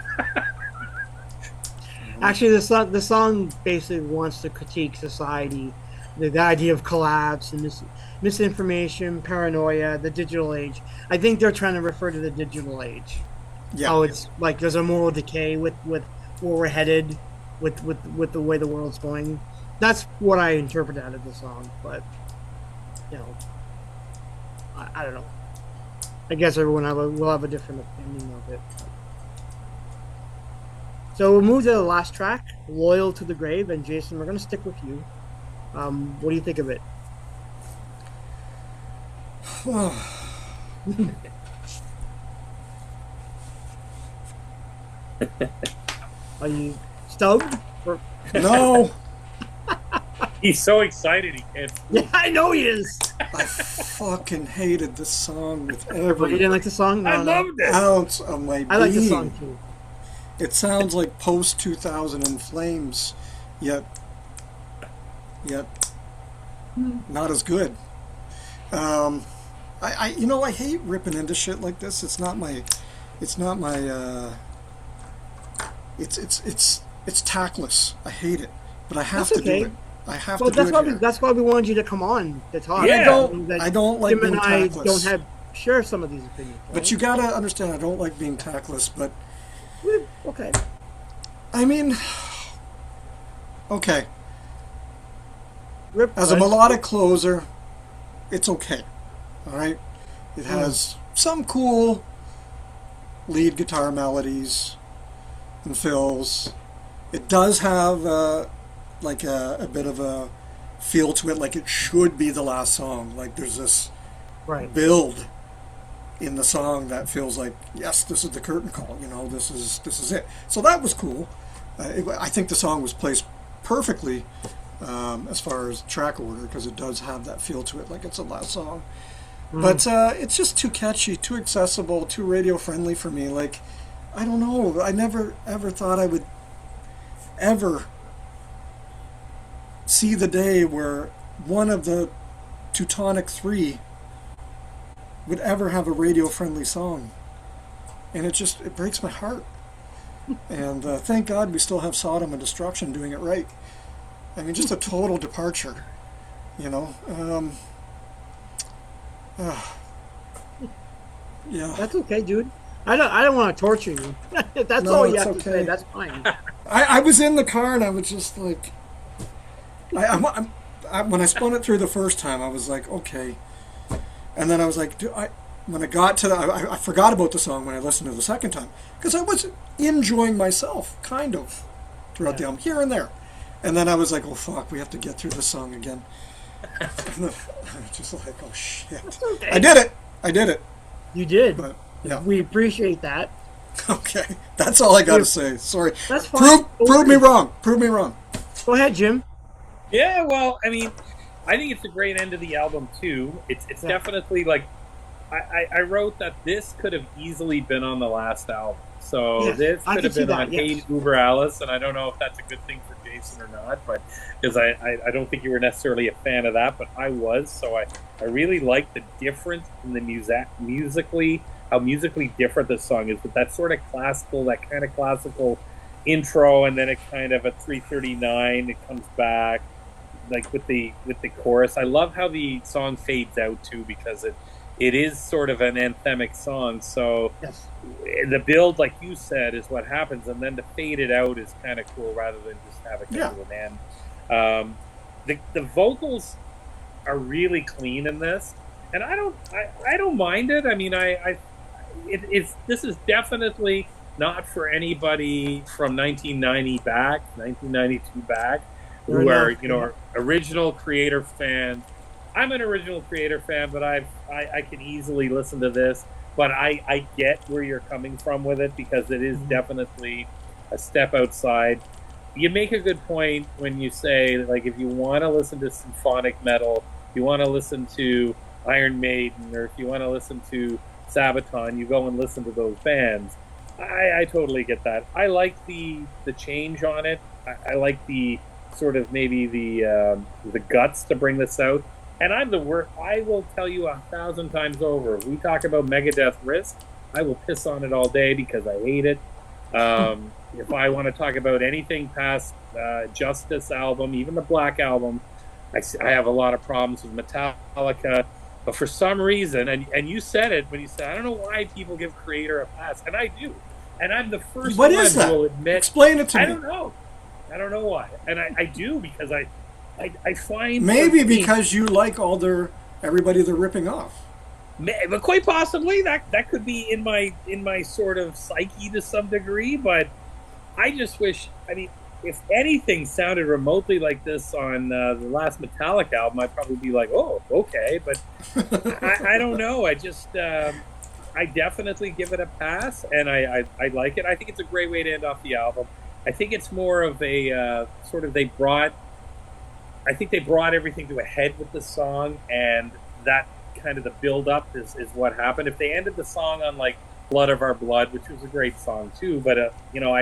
actually, the song basically wants to critique society, the idea of collapse and misinformation, paranoia, the digital age. I think they're trying to refer to the digital age. Yeah. How it's like there's a moral decay with where we're headed, with the way the world's going. That's what I interpret out of the song, but I don't know. I guess everyone will have a different opinion of it. So we'll move to the last track, "Loyal to the Grave," and Jason, we're going to stick with you. What do you think of it? Are you stoked? No. He's so excited he can't. Yeah, I know he is. I fucking hated this song with You every didn't like the song? No, I loved it. ounce of my being. I like the song too. It sounds like post 2000 In Flames, yet not as good. I hate ripping into shit like this. It's tactless. I hate it, but I have to do it. I have to do it. That's why we wanted you to come on to talk. Yeah. I don't like being tactless. Share some of these opinions. Right? But you gotta understand, I don't like being tactless. But okay. I mean, okay. As a melodic closer, it's okay. All right. It has some cool lead guitar melodies and fills. It does have like a bit of a feel to it, like it should be the last song. Like there's this build in the song that feels like, yes, this is the curtain call. This is it. So that was cool. I think the song was placed perfectly as far as track order, because it does have that feel to it, like it's the last song. But it's just too catchy, too accessible, too radio friendly for me. Like, I don't know. I never ever thought I would ever see the day where one of the Teutonic Three would ever have a radio friendly song. And it breaks my heart. And thank God we still have Sodom and Destruction doing it right. I mean, just a total departure, Yeah. That's okay, dude. I don't want to torture you. That's all you have to say. That's fine. I was in the car and I was just like, when I spun it through the first time, I was like, okay. And then I was like, when I got to I forgot about the song when I listened to the second time, because I was enjoying myself, kind of, throughout the album, here and there. And then I was like, oh fuck, we have to get through this song again. And then I was just like, oh shit. Okay. I did it. You did. But, yeah. We appreciate that. Okay. That's all I got to say. Sorry. That's fine. Prove me wrong. Prove me wrong. Go ahead, Jim. Yeah, well, I mean, I think it's a great end of the album too. It's definitely like I wrote that this could have easily been on the last album. So Yes, this I could can have see been that, on yes. Hey Uber Alice, and I don't know if that's a good thing for Jason or not, but because I don't think you were necessarily a fan of that, but I was. So I really like the difference in the musically, how musically different this song is. But that sort of classical, that kind of classical intro, and then it kind of at 3:39 it comes back, like with the chorus. I love how the song fades out too, because it is sort of an anthemic song. So Yes. the build, like you said, is what happens, and then to fade it out is kind of cool rather than just have it come to an end. The vocals are really clean in this, and I don't mind it. I mean, this is definitely not for anybody from 1992 back, who are original Kreator fans. I'm an original Kreator fan, but I can easily listen to this. But I get where you're coming from with it, because it is definitely a step outside. You make a good point when you say, like, if you want to listen to symphonic metal, if you want to listen to Iron Maiden, or if you want to listen to Sabaton, you go and listen to those bands. I totally get that. I like the change on it. I like the sort of maybe the guts to bring this out. And I'm the worst. I will tell you 1,000 times over. If we talk about Megadeth Risk, I will piss on it all day because I hate it. If I want to talk about anything past Justice album, even the Black album, I have a lot of problems with Metallica. But for some reason, and you said it when you said, I don't know why people give Kreator a pass, and I do. And I'm the first What one is that? who will admit. Explain it to me. I don't know. I don't know why. And I do, because I find Maybe because you like everybody they're ripping off. But quite possibly that could be in my sort of psyche to some degree. But I just wish, I mean, if anything sounded remotely like this on the last Metallica album, I'd probably be like, oh, okay. But I don't know. I just I definitely give it a pass, and I like it. I think it's a great way to end off the album. I think it's more of a sort of they brought everything to a head with the song, and that kind of the build up is what happened. If they ended the song on like Blood of Our Blood, which was a great song too, but I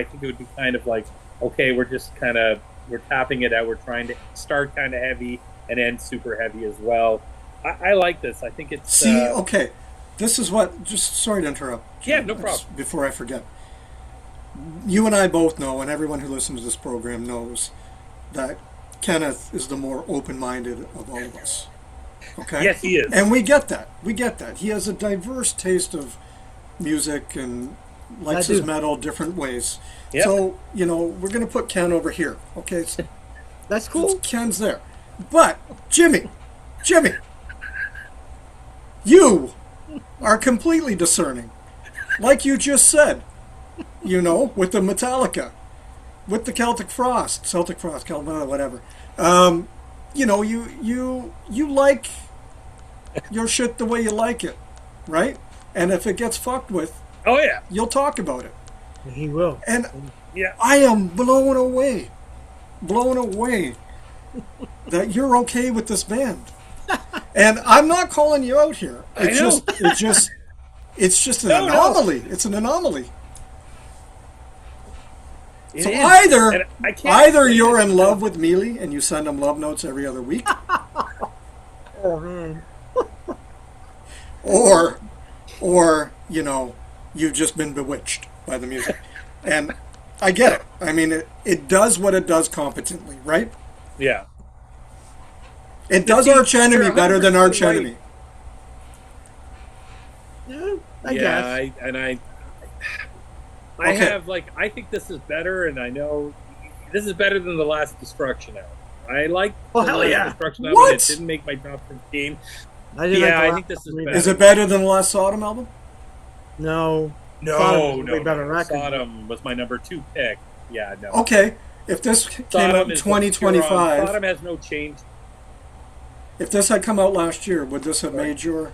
think it would be kind of like, okay, we're tapping it out. We're trying to start kind of heavy and end super heavy as well. I like this. I think it's okay. This is what. Just sorry to interrupt. Yeah, no problem. Before I forget, you and I both know, and everyone who listens to this program knows, that Kenneth is the more open-minded of all of us. Okay? Yes, he is. And we get that. He has a diverse taste of music and likes his metal different ways. Yep. So, we're going to put Ken over here. Okay? That's cool. Ken's there. But, Jimmy, you are completely discerning. Like you just said, with the Metallica. With the Celtic Frost, whatever. You like your shit the way you like it, right? And if it gets fucked with, oh yeah, you'll talk about it. He will. And yeah, I am blown away that you're okay with this band. And I'm not calling you out here. It's just an anomaly. It's an anomaly. So either you're in love with Mealy and you send him love notes every other week, oh man, or you've just been bewitched by the music. And I get it. I mean, it does what it does competently, right? Yeah. It does Arch Enemy better than Arch Enemy. Yeah, I guess. I have, I think this is better, and I know this is better than the last Destruction album. I like the last Destruction album. It didn't make my top 15. I think this is better. Is it better than the last Sodom album? No. No. Better record. Sodom was my number 2 pick. Yeah, no. Okay. If this came out Sodom in is what you're on. 2025, Sodom has no change. if this had come out last year, would this have Right. made your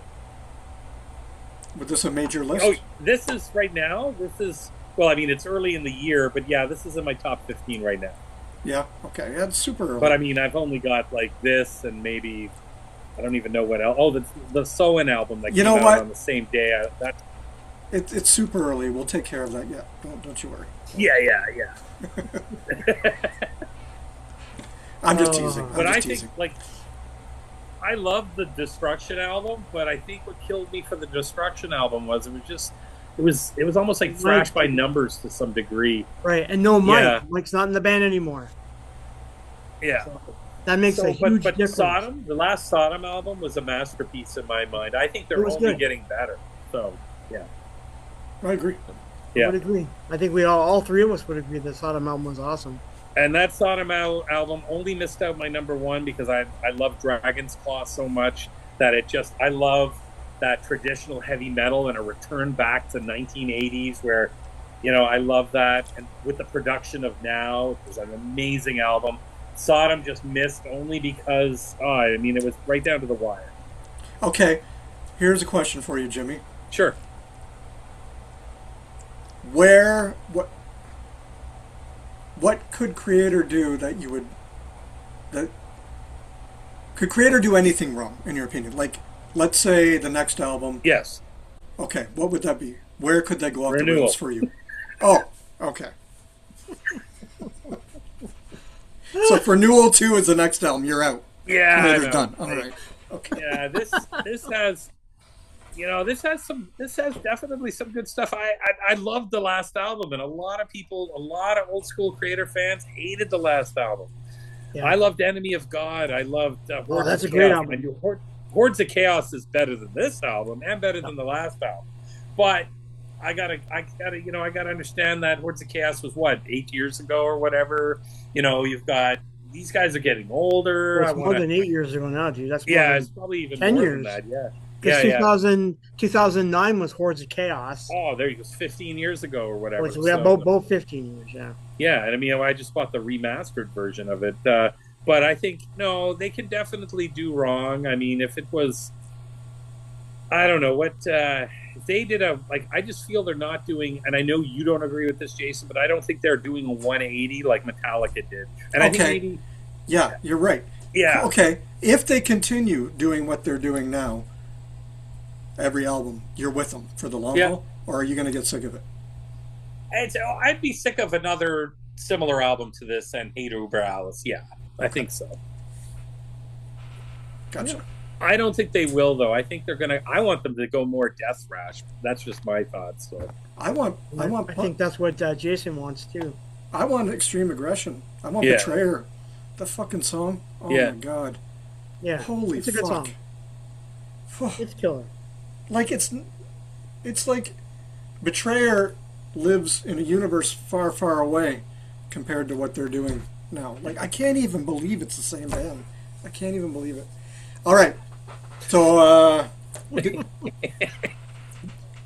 list? Oh, this is right now. This is well. I mean, it's early in the year, but yeah, this is in my top 15 right now. Yeah. Okay. Yeah, it's super early. But I mean, I've only got like this and maybe I don't even know what else. Oh, the Soen album that You came know out what? on the same day. It's super early. We'll take care of that. Yeah. Don't you worry. Yeah. I'm just teasing. But I teasing. think like I love the Destruction album, but I think what killed me for the Destruction album was it was almost like thrash by numbers to some degree. Right, and no Mike. Yeah. Mike's not in the band anymore. Yeah. So that makes a huge but difference. Sodom, the last Sodom album was a masterpiece in my mind. I think they're It was only good. getting better. So yeah. I agree. I Yeah. would agree. I think we all three of us would agree that Sodom album was awesome. And that Sodom album only missed out my number one because I love Dragon's Claw so much that I love that traditional heavy metal and a return back to 1980s where, I love that. And with the production of now, it was an amazing album. Sodom just missed only because, it was right down to the wire. Okay. Here's a question for you, Jimmy. Sure. What could Kreator do could Kreator do anything wrong in your opinion? Like, let's say the next album. Yes. Okay, what would that be? Where could they go off the Renewal. rails for you? Oh, okay. So for Renewal 2 is the next album, you're out. Yeah. I Kreator's know. done. All right. Okay. Yeah, this has definitely some good stuff. I loved the last album, and a lot of old school Kreator fans hated the last album. Yeah. I loved Enemy of God. I loved Hordes that's of a great Chaos. album. I knew Hordes of Chaos is better than this album and better than the last album. But I gotta understand that Hordes of Chaos was 8 years ago or whatever. You've got these guys are getting older. Well, it's more than 8 years ago now, dude. That's more than it's probably even 10 more years. than that. Yeah. Because Yeah. 2009 was Hordes of Chaos. Oh, there you go. 15 years ago or whatever. Which we have both 15 years, yeah. Yeah, and I just bought the remastered version of it. But I think, no, they can definitely do wrong. I mean, if it was, I don't know, if they did I just feel they're not doing, and I know you don't agree with this, Jason, but I don't think they're doing a 180 like Metallica did. And I think maybe, Yeah, you're right. yeah. Okay, if they continue doing what they're doing now, every album, you're with them for the long haul, or are you going to get sick of it? I'd be sick of another similar album to this and Hate Uber Alice. Yeah, I think so. Gotcha. I don't think they will, though. I think they're gonna. I want them to go more death thrash. That's just my thoughts. So I think that's what Jason wants too. I want extreme aggression. I want Betrayer. The fucking song. Oh my god. Yeah. Holy it's a good fuck. song. It's killer. Like it's like Betrayer lives in a universe far, far away compared to what they're doing now. Like I can't even believe it's the same band. I can't even believe it. All right. So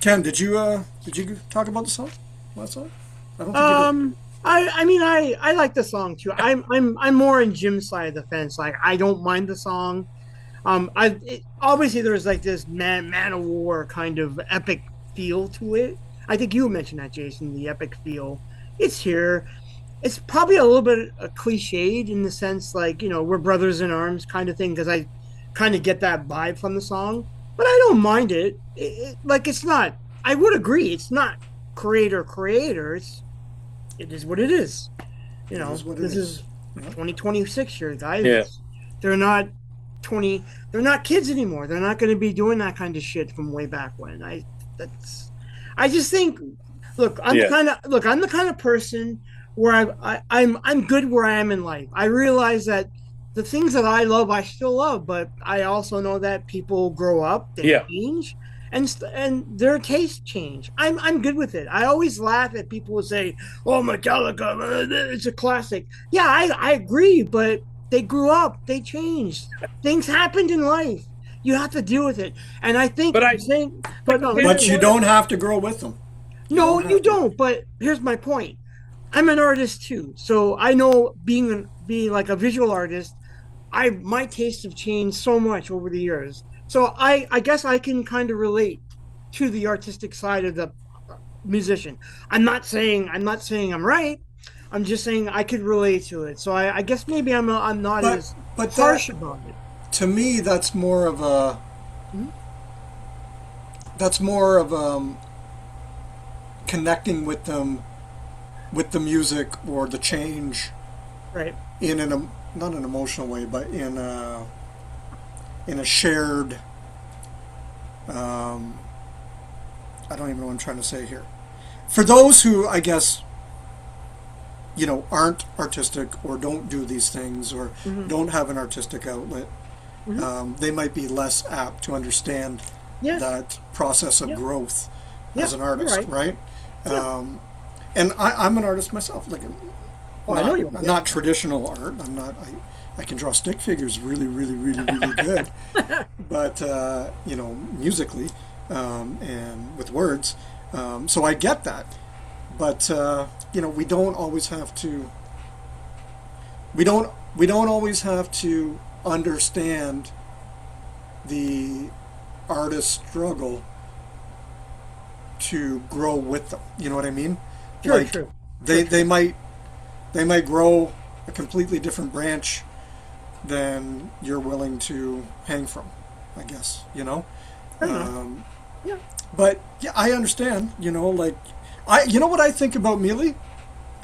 Ken, did you talk about the song? Last song? I don't think you did. I like the song too. I'm more in Jim's side of the fence. Like I don't mind the song. Obviously there's like this man of war kind of epic feel to it. I think you mentioned that, Jason, the epic feel. It's here. It's probably a little bit cliched in the sense like, we're brothers in arms kind of thing, because I kind of get that vibe from the song. But I don't mind it. It's not, I would agree, it's not Kreator. It is what it is. This is 2026 here, guys. Yeah. They're not kids anymore. They're not going to be doing that kind of shit from way back when. I just think, look, I'm the kind of person where I'm good where I am in life. I realize that the things that I love, I still love, but I also know that people grow up, they change, and their tastes change. I'm good with it. I always laugh at people who say, "Oh, Metallica, it's a classic." Yeah, I agree, but they grew up, they changed, things happened in life. You have to deal with it, and I think. But you don't have to grow with them. No, you don't. But here's my point. I'm an artist too, so I know being like a visual artist, my tastes have changed so much over the years. So I guess I can kind of relate to the artistic side of the musician. I'm not saying I'm right. I'm just saying I could relate to it. So I guess maybe I'm not But as but that harsh about it. to me that's more of a Mhm. that's more of connecting with the music or the change Right. in an not an emotional way, but in a shared. Um, I don't even know what I'm trying to say here. For those who, I guess, aren't artistic or don't do these things or Hmm. don't have an artistic outlet, Hmm. they might be less apt to understand Yes. that process of Yeah. growth Yeah. as an You're artist, right. right? Yeah. Um, and I'm an artist myself. Like, Oh, I know you are. not traditional art. I'm not. I can draw stick figures really, really, really, really good, but musically and with words. So I get that, but we don't always have to. We don't always have to understand the artist's struggle to grow with them. You know what I mean? Sure. Like True. Sure. they they True. might they might grow a completely different branch than you're willing to hang from, I guess, Fair enough. Um, Yeah. but yeah, I understand, like you know what I think about Mealy? I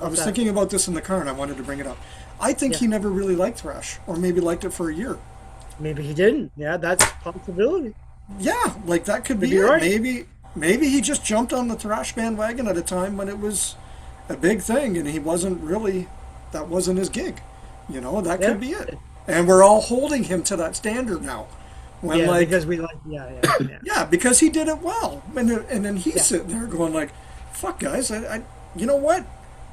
What's was that? thinking about this in the car and I wanted to bring it up. I think Yeah. he never really liked thrash, or maybe liked it for a year. Maybe he didn't. Yeah, that's a possibility. Yeah, like that could Could be be it. right. Maybe he just jumped on the thrash bandwagon at a time when it was a big thing and he wasn't really that wasn't his gig. That Yeah. could be it. And we're all holding him to that standard now. When Yeah, like because we like. Yeah. Yeah. Yeah. yeah, because he did it well. And then he's Yeah. sitting there going like, "Fuck guys, I you know what?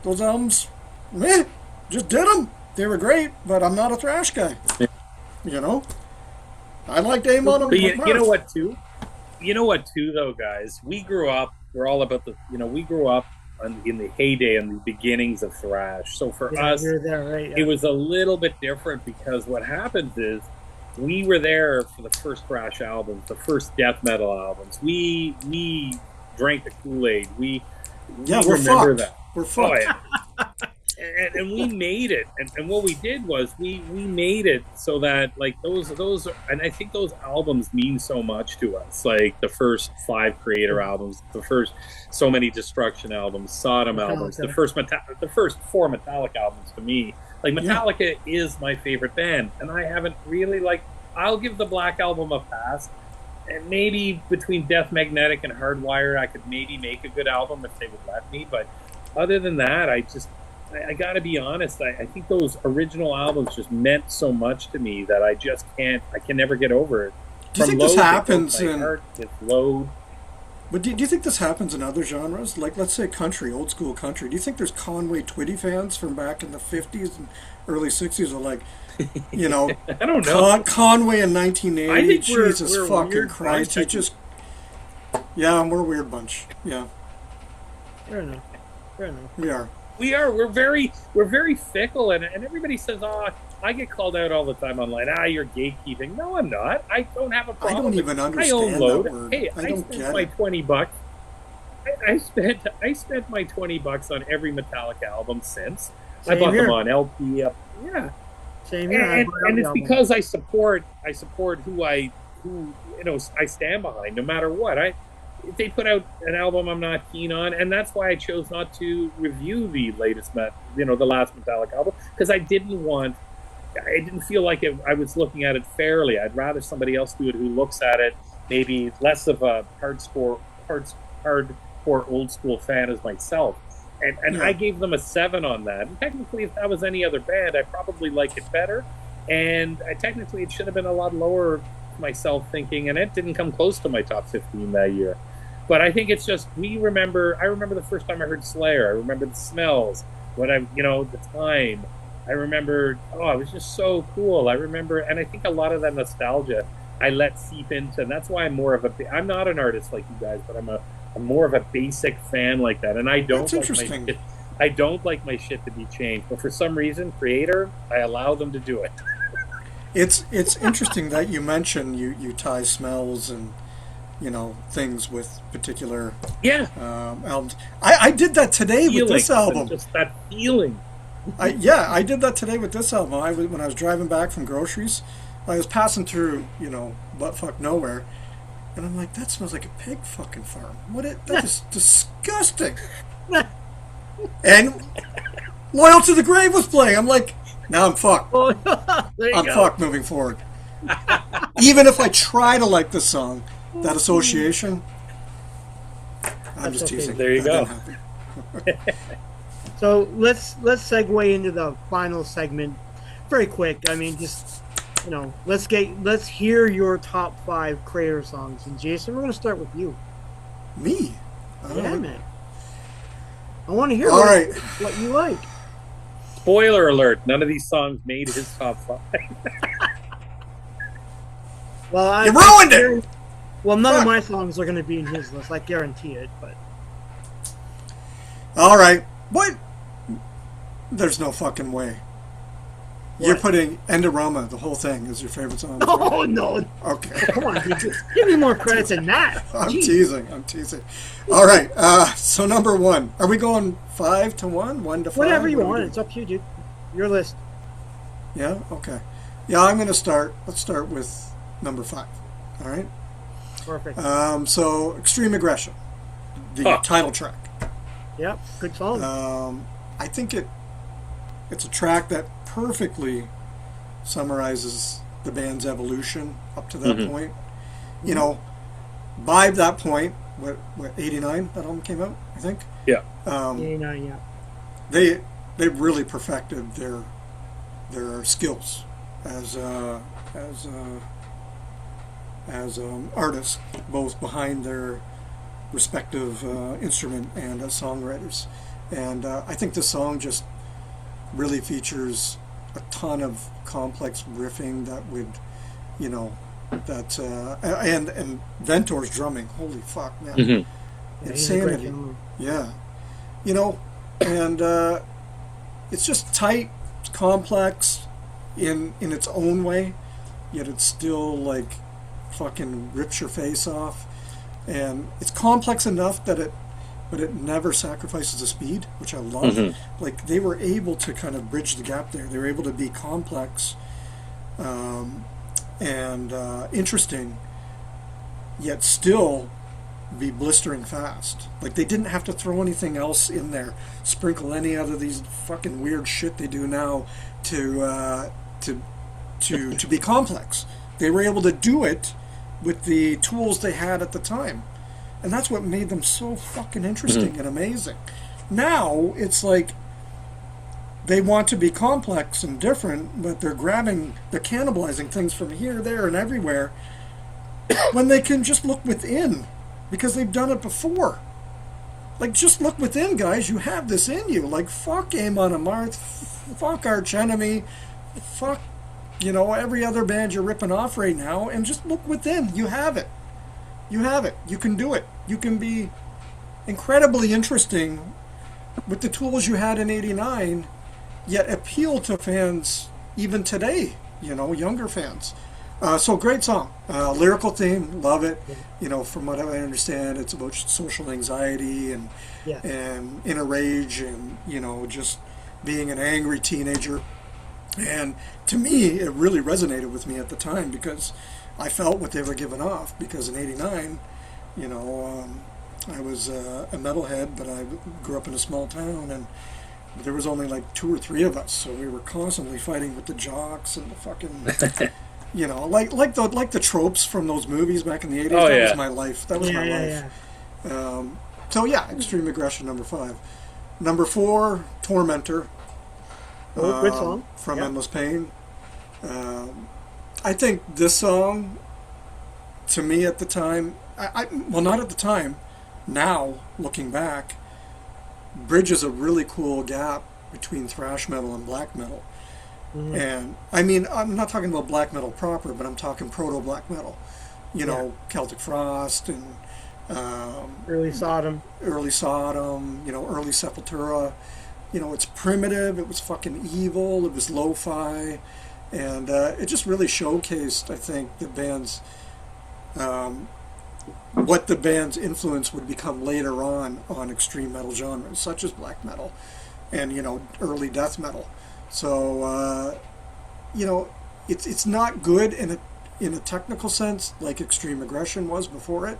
Those albums, meh, just did them. They were great, but I'm not a thrash guy. You know, I liked Amon But and you know Murph. what too? You know what too though, guys? We grew up. We're all about we grew up in the heyday and the beginnings of thrash. So for Yeah. us, You're there, right? it Yeah. was a little bit different because what happens is we were there for the first thrash albums, the first death metal albums. We drank the Kool Aid. We Yeah, we're remember fucked. that. We're Oh fucked. yeah, and we made it. And what we did was we made it so that like those and I think those albums mean so much to us. Like the first 5 Kreator albums, the first so many Destruction albums, Sodom albums, Metallica. the first 4 Metallica albums to me. Like Yeah. Metallica is my favorite band, and I haven't really like. I'll give the Black Album a pass, and maybe between Death Magnetic and Hardwire, I could maybe make a good album if they would let me. But other than that, I got to be honest. I think those original albums just meant so much to me that I just can't. I can never get over it. Do you From think this Load, they broke happens my in? heart. It's Load. But do you think this happens in other genres? Like, let's say country, old school country. Do you think there's Conway Twitty fans from back in the 50s and early 60s are like, you know, I don't know. Conway in I 1980? think we're Jesus we're a fucking weird Christ. He bunch. just, yeah, we're a weird bunch. Yeah, Fair enough. Fair enough. we are. We are. We're very fickle, and everybody says, "Oh, I get called out all the time online. Ah, you're gatekeeping." No, I'm not. I don't have a I problem. don't even I own understand Load. that word. Hey, I I don't spent get my it. $20. I spent my $20 on every Metallica album since. I Same bought them here. on LP. Yeah, Same here. I and bought and the it's album. because I support who I stand behind no matter what. If they put out an album I'm not keen on, and that's why I chose not to review the the last Metallica album, because I didn't feel like I was looking at it fairly. I'd rather somebody else do it who looks at it maybe less of a hardcore old school fan as myself. And Yeah. I gave them a 7 on that. And technically, if that was any other band, I probably like it better. And technically, it should have been a lot lower myself thinking, and it didn't come close to my top 15 that year. But I think it's just I remember the first time I heard Slayer. I remember the smells, the time. I remember, it was just so cool. I remember, and I think a lot of that nostalgia I let seep into, and that's why I'm not an artist like you guys, but I'm more of a basic fan like that. And I don't That's like interesting. I don't like my shit to be changed, but for some reason, Kreator, I allow them to do it. It's interesting that you mention you tie smells and things with particular Yeah, albums. I did that today with this album. Just that feeling. I did that today with this album. When I was driving back from groceries, I was passing through buttfuck nowhere, and I'm like, that smells like a pig fucking farm. That is disgusting. And Loyal to the Grave was playing. I'm like, now I'm fucked. I'm fucked moving forward. Even if I try to like this song, that association, I'm just teasing. There you go. So let's segue into the final segment, very quick. I mean, just let's hear your top 5 Kreator songs. And Jason, we're gonna start with you. Me? Yeah, man. I want to hear what you like. Spoiler alert: none of these songs made his top 5. Well, you ruined it. Well, none of my songs are going to be in his list. I guarantee it. But all right, what? There's no fucking way. What? You're putting Endorama, the whole thing, as your favorite song. Oh no! Okay, come on, dude. Give me more credits than that. I'm teasing. All right, so number 1. Are we going 5 to 1, 1 to 5? Whatever you want. It's up to you, dude. Your list. Yeah. Okay. Yeah, I'm going to start. Let's start with number 5. All right. Perfect. So Extreme Aggression, the title track. Yep, good song. I think it's a track that perfectly summarizes the band's evolution up to that point. By that point, what 89 that album came out, I think. Yeah. 89, yeah. They really perfected their skills as artists, both behind their respective instrument and as songwriters. And I think the song just really features a ton of complex riffing that would, and Ventor's drumming. Holy fuck, man. Mm-hmm. Insanity. Yeah. And it's just tight, it's complex in its own way, yet it's still like fucking rips your face off. And it's complex enough but it never sacrifices the speed, which I love. Mm-hmm. Like, they were able to kind of bridge the gap there. They were able to be complex and interesting, yet still be blistering fast. Like, they didn't have to throw anything else in there, sprinkle any other of these fucking weird shit they do now to be complex. They were able to do it with the tools they had at the time. And that's what made them so fucking interesting and amazing. Now, it's like they want to be complex and different, but they're cannibalizing things from here, there, and everywhere when they can just look within, because they've done it before. Like, just look within, guys. You have this in you. Like, fuck Amon Amarth, fuck Arch Enemy, fuck, every other band you're ripping off right now, and just look within. You have it. You have it. You can do it. You can be incredibly interesting with the tools you had in '89, yet appeal to fans even today, younger fans. So great song. Lyrical theme, love it. From what I understand, it's about social anxiety and inner rage and, just being an angry teenager. And to me, it really resonated with me at the time because I felt what they were giving off, because in '89, I was a metalhead, but I grew up in a small town, and there was only like 2 or 3 of us, so we were constantly fighting with the jocks and the fucking, like the tropes from those movies back in the '80s. That was my life. That was my life. Yeah. So yeah, Extreme Aggression, number 5. Number 4, Tormentor. Good song. From Endless Pain. I think this song, to me at the time, well, not at the time, now, looking back, bridges a really cool gap between thrash metal and black metal. Mm-hmm. And, I mean, I'm not talking about black metal proper, but I'm talking proto-black metal. Celtic Frost and, Early Sodom. Early Sodom, early Sepultura. It's primitive. It was fucking evil. It was lo-fi, and it just really showcased, I think, what the band's influence would become later on extreme metal genres such as black metal and early death metal. So it's not good in a technical sense like Extreme Aggression was before it.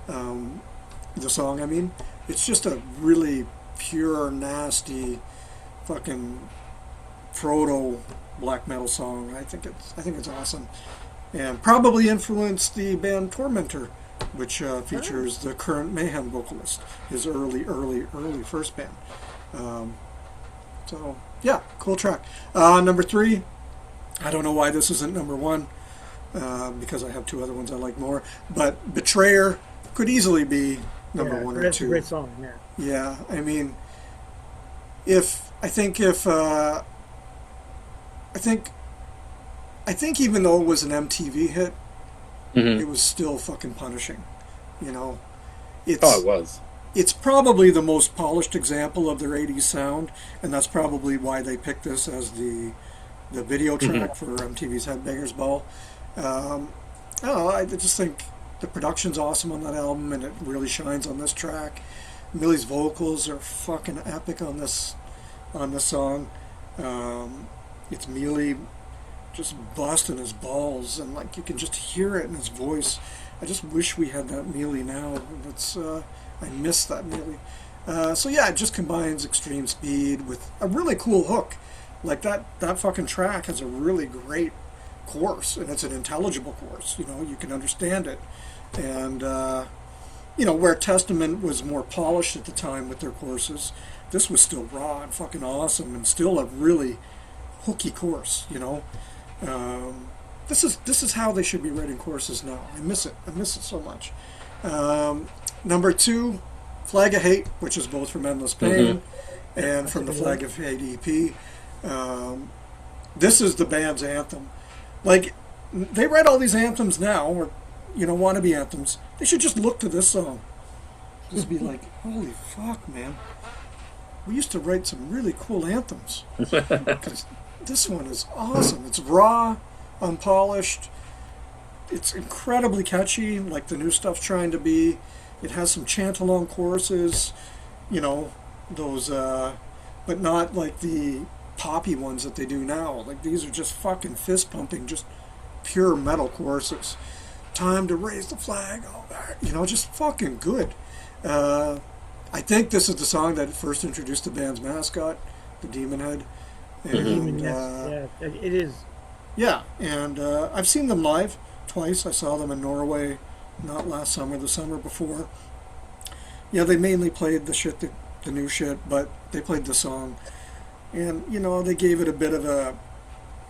The song, I mean, it's just a really pure, nasty, fucking proto black metal song. I think it's awesome, and probably influenced the band Tormentor, which features the current Mayhem vocalist, his early first band. So yeah, cool track. Number 3. I don't know why this isn't number 1, because I have 2 other ones I like more. But Betrayer could easily be number 1 or 2. That's a great song. Yeah. Yeah, I mean, I think even though it was an MTV hit, it was still fucking punishing. It was. It's probably the most polished example of their 80s sound, and that's probably why they picked this as the video track for MTV's Headbangers Ball. I just think the production's awesome on that album, and it really shines on this track. Millie's vocals are fucking epic on this song. It's Millie just busting his balls, and like you can just hear it in his voice. I just wish we had that Mealy now. I miss that Mealy. So yeah, it just combines extreme speed with a really cool hook. Like that fucking track has a really great chorus, and it's an intelligible chorus. You can understand it. And where Testament was more polished at the time with their choruses, this was still raw and fucking awesome, and still a really hooky chorus. This is how they should be writing choruses now. I miss it so much. Number 2, Flag of Hate, which is both from Endless Pain and from the Flag of Hate EP. This is the band's anthem. Like, they write all these anthems now, or wannabe anthems. They should just look to this song. Just be like, holy fuck, man. We used to write some really cool anthems. Because this one is awesome. It's raw, unpolished. It's incredibly catchy, like the new stuff's trying to be. It has some chant-along choruses, those, but not like the poppy ones that they do now. Like, these are just fucking fist-pumping, just pure metal choruses. Time to raise the flag, all that, just fucking good. I think this is the song that first introduced the band's mascot, the Demon Head. And, yeah, it is. Yeah, and I've seen them live twice. I saw them in Norway, not last summer, the summer before. Yeah, they mainly played the new shit, but they played the song. And, they gave it a bit of a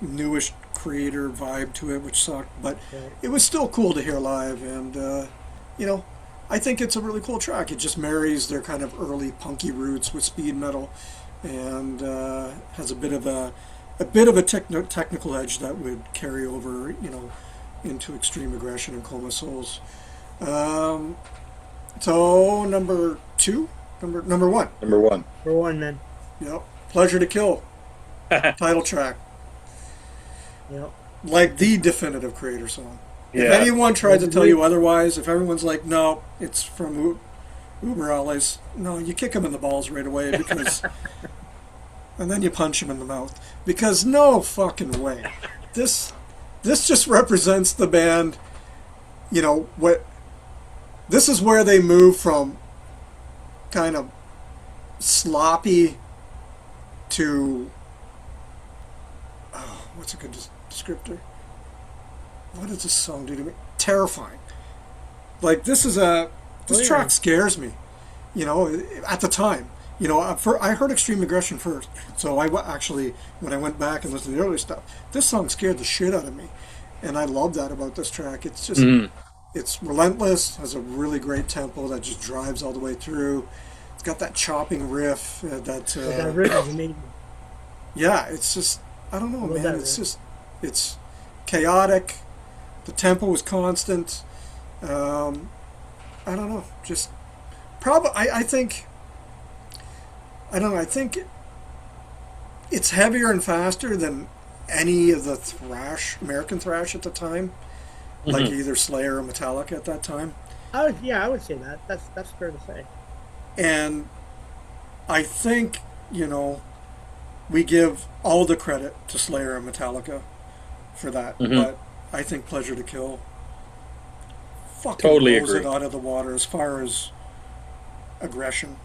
newish Kreator vibe to it, which sucked, but it was still cool to hear live, and I think it's a really cool track. It just marries their kind of early punky roots with speed metal, and has a bit of a technical edge that would carry over, into Extreme Aggression and Coma Souls. So number 2, number 1. Number 1. For 1, then. Yep. Pleasure to Kill. Title track. Yep. Like the definitive Kreator song. Yeah. If anyone tried to tell you otherwise, if everyone's like, no, it's from Uber Alles, no, you kick them in the balls right away, because, and then you punch them in the mouth, because no fucking way. This just represents the band. This is where they move from kind of sloppy to, what's a good descriptor? What does this song do to me? Terrifying. Like, this track scares me, at the time. I heard Extreme Aggression first, so when I went back and listened to the early stuff, this song scared the shit out of me, and I love that about this track. It's just, it's relentless, has a really great tempo that just drives all the way through. It's got that chopping riff, that riff is amazing. Yeah, it's just, I don't know, man. It's chaotic. The tempo is constant. I I don't know. Just probably. I think. I don't know. I think it's heavier and faster than any of the American thrash at the time, like either Slayer or Metallica at that time. I would say that. That's fair to say. And I think, we give all the credit to Slayer and Metallica for that. But I think Pleasure to Kill fucking blows it out of the water as far as aggression.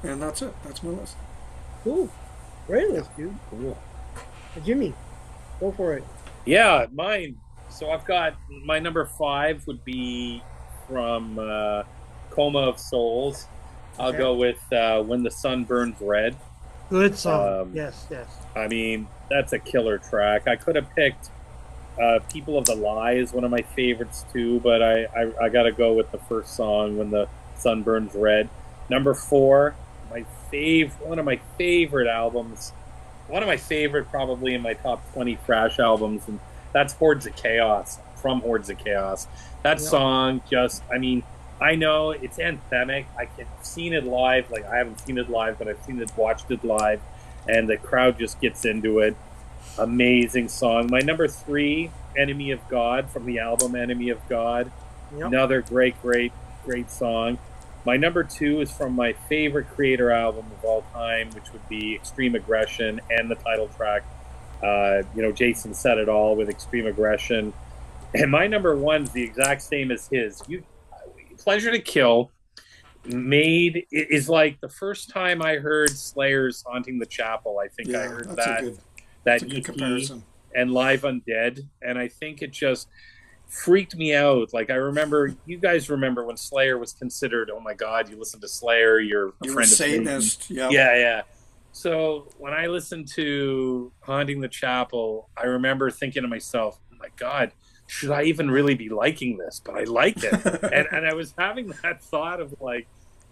And that's it. That's my list. Cool. Great list, dude. Cool. Jimmy, go for it. Yeah, mine. So I've got my number 5 would be from Coma of Souls. I'll go with When the Sun Burns Red. Good song. Yes. I mean, that's a killer track. I could have picked People of the Lie is one of my favorites too, but I got to go with the first song, When the Sun Burns Red. Number 4, one of my favorite albums, one of my favorite probably in my top 20 thrash albums, and that's Hordes of Chaos, from Hordes of Chaos. That song just, I mean, I know it's anthemic. I've seen it live. Like, I haven't seen it live, but I've watched it live, and the crowd just gets into it. Amazing song. My number 3, Enemy of God, from the album Enemy of God. Yep. Another great song. My number 2 is from my favorite Kreator album of all time, which would be Extreme Aggression and the title track. Jason said it all with Extreme Aggression. And my number 1 is the exact same as his. Pleasure to Kill is like the first time I heard Slayer's Haunting the Chapel. I think I heard that EP comparison. And Live Undead. And I think it just freaked me out. Like, I remember, you guys remember when Slayer was considered, oh my God, you listen to Slayer, you're a friend of Satanist. Yeah. So when I listened to Haunting the Chapel, I remember thinking to myself, oh my God, should I even really be liking this? But I liked it. and I was having that thought of like,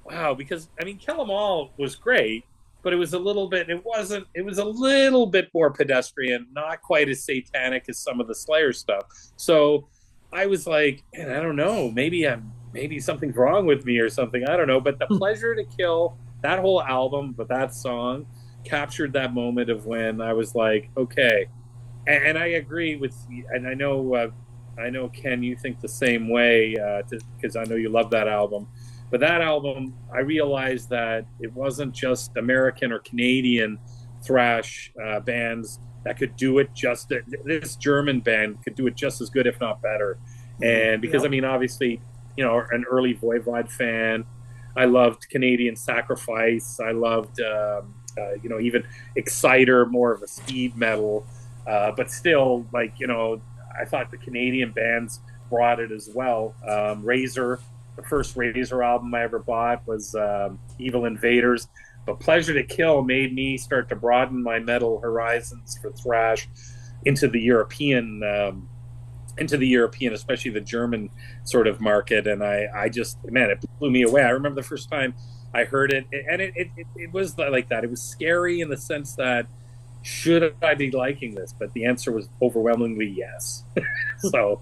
wow, because I mean, Kill 'Em All was great, but it was a little bit more pedestrian, not quite as satanic as some of the Slayer stuff. So I was like, man, I don't know, maybe something's wrong with me or something. I don't know. But the Pleasure to Kill, that whole album, but that song captured that moment of when I was like, okay. And I agree with you, and I know Ken, you think the same way, because I know you love that album. But that album, I realized that it wasn't just American or Canadian thrash bands that could do it this German band could do it just as good, if not better. And because, I mean, obviously, an early Voivod fan, I loved Canadian Sacrifice. I loved, even Exciter, more of a speed metal. But still, like, I thought the Canadian bands brought it as well. Razor, the first Razor album I ever bought was Evil Invaders. But Pleasure to Kill made me start to broaden my metal horizons for thrash into the European, especially the German sort of market. And I just, man, it blew me away. I remember the first time I heard it, and it was like that. It was scary in the sense that, should I be liking this? But the answer was overwhelmingly yes. So,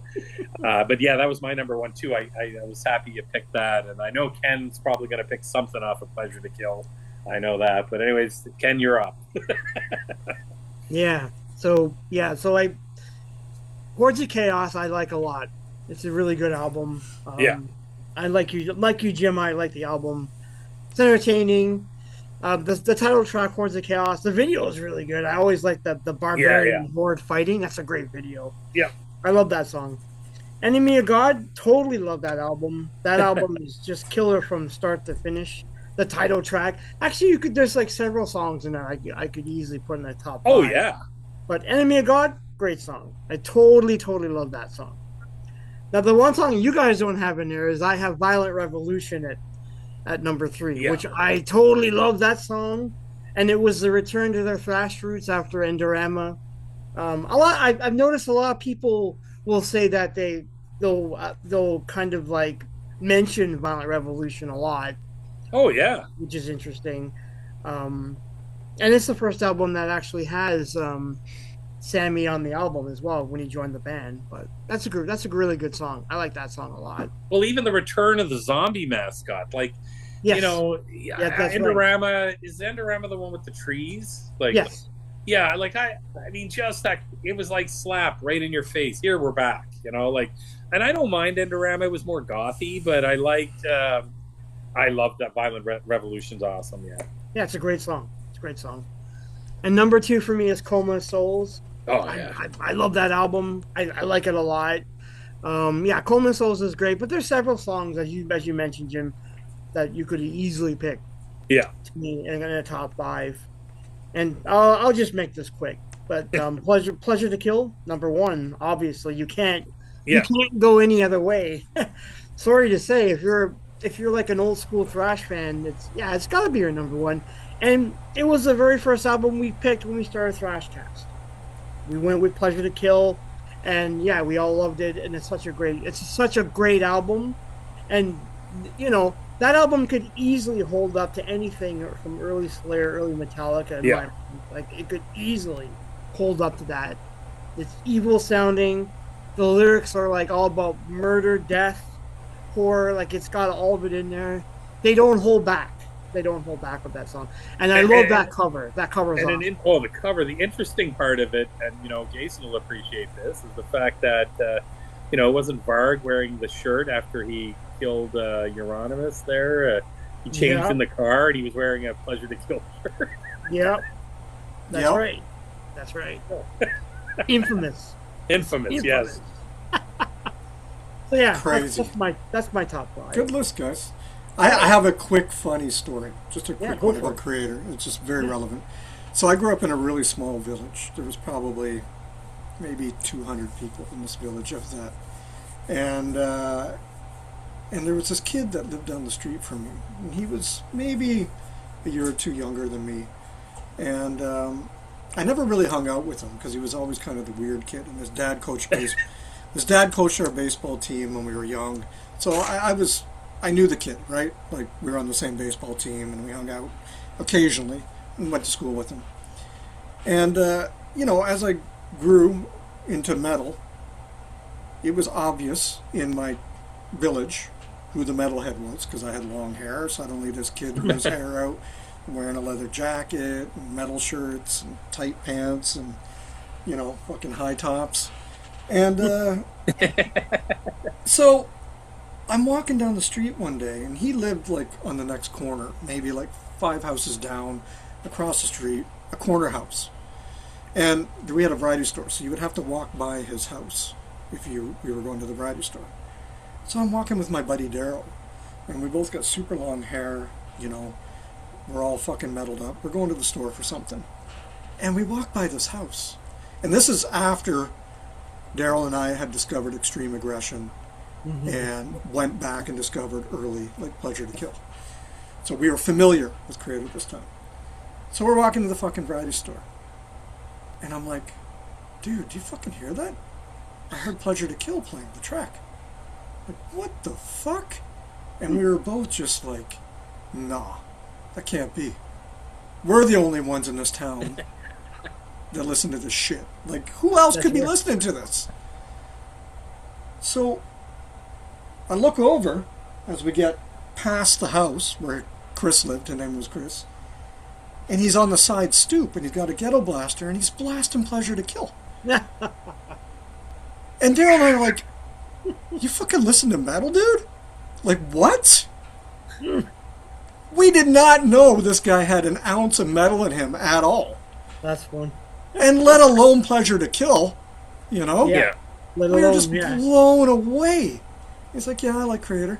but yeah, that was my number 1 too. I was happy you picked that, and I know Ken's probably going to pick something off of Pleasure to Kill. I know that, but anyways, Ken, you're up. So Hordes of Chaos, I like a lot. It's a really good album. I like you, Jim. I like the album. It's entertaining. The title track, Hordes of Chaos, the video is really good. I always like the barbarian horde fighting. That's a great video. Yeah. I love that song. Enemy of God, totally love that album. That album is just killer from start to finish. The title track. Actually, there's like several songs in there I could easily put in the top 5. Oh, yeah. But Enemy of God, great song. I totally love that song. Now, the one song you guys don't have in there is I have Violent Revolution at number 3, which I totally love that song, and it was the return to their thrash roots after Endorama. I've noticed a lot of people will say that they'll kind of like mention Violent Revolution a lot. Oh yeah, which is interesting. And it's the first album that actually has Sammy on the album as well when he joined the band. But that's a really good song. I like that song a lot. Well, even the return of the zombie mascot, like, Yes. you know, that's Endorama right. is Endorama the one with the trees? Like, Yes. yeah, like I mean, just that it was like slap right in your face. Here we're back, you know, like, and I don't mind Endorama. It was more gothy, but I liked. I loved that Violent Revolution's awesome. Yeah. Yeah, it's a great song. It's a great song. And number 2 for me is Coma of Souls. Oh yeah. I love that album. I like it a lot. Yeah, Coma of Souls is great, but there's several songs as you mentioned, Jim, that you could easily pick. Yeah. To me in a top 5. And I'll just make this quick. But Pleasure to Kill, number 1. Obviously, you can't go any other way. Sorry to say, if you're like an old school thrash fan, it's got to be your number 1. And it was the very first album we picked when we started Thrashcast. We went with Pleasure to Kill, and yeah, we all loved it. And it's such a great album. And you know, that album could easily hold up to anything from early Slayer, early Metallica. Like it could easily hold up to that. It's evil sounding. The lyrics are like all about murder, death, horror. Like it's got all of it in there. They don't hold back. With that song. And I love that cover. That cover is awesome. The cover. The interesting part of it, and you know, Jason will appreciate this, is the fact that you know, wasn't Varg wearing the shirt after he killed Euronymous there? He changed in the car, and he was wearing a Pleasure to Kill shirt. Yeah, that's right. That's right. Infamous. Yes. So yeah, crazy. That's my top 5. Good list, guys. I have a quick, funny story. Just a quick one about Kreator. It's just very relevant. So I grew up in a really small village. There was probably maybe 200 people in this village, of that. And there was this kid that lived down the street from me. And he was maybe a year or two younger than me. And I never really hung out with him because he was always kind of the weird kid. And his dad coached our baseball team when we were young. So I knew the kid, right? Like, we were on the same baseball team, and we hung out occasionally and went to school with him. And, you know, as I grew into metal, it was obvious in my village who the metalhead was, because I had long hair. Suddenly this kid grew his hair out, wearing a leather jacket, and metal shirts, and tight pants, and, you know, fucking high tops. And so I'm walking down the street one day, and he lived like on the next corner, maybe like 5 houses down, across the street, a corner house. And we had a variety store, so you would have to walk by his house if we were going to the variety store. So I'm walking with my buddy Daryl, and we both got super long hair, you know, we're all fucking metaled up. We're going to the store for something. And we walk by this house. And this is after Daryl and I had discovered Extreme Aggression, and went back and discovered early, like, Pleasure to Kill. So we were familiar with Kreator this time. So we're walking to the fucking variety store. And I'm like, dude, do you fucking hear that? I heard Pleasure to Kill playing the track. Like, what the fuck? And we were both just like, nah, that can't be. We're the only ones in this town that listen to this shit. Like, who else could be listening to this? So I look over as we get past the house where Chris lived. His name was Chris. And he's on the side stoop, and he's got a ghetto blaster, and he's blasting Pleasure to Kill. And Daryl and I are like, you fucking listen to metal, dude? Like, what? We did not know this guy had an ounce of metal in him at all. That's fun. And let alone Pleasure to Kill, you know? Yeah. We were just blown away. He's like, yeah, I like Kreator.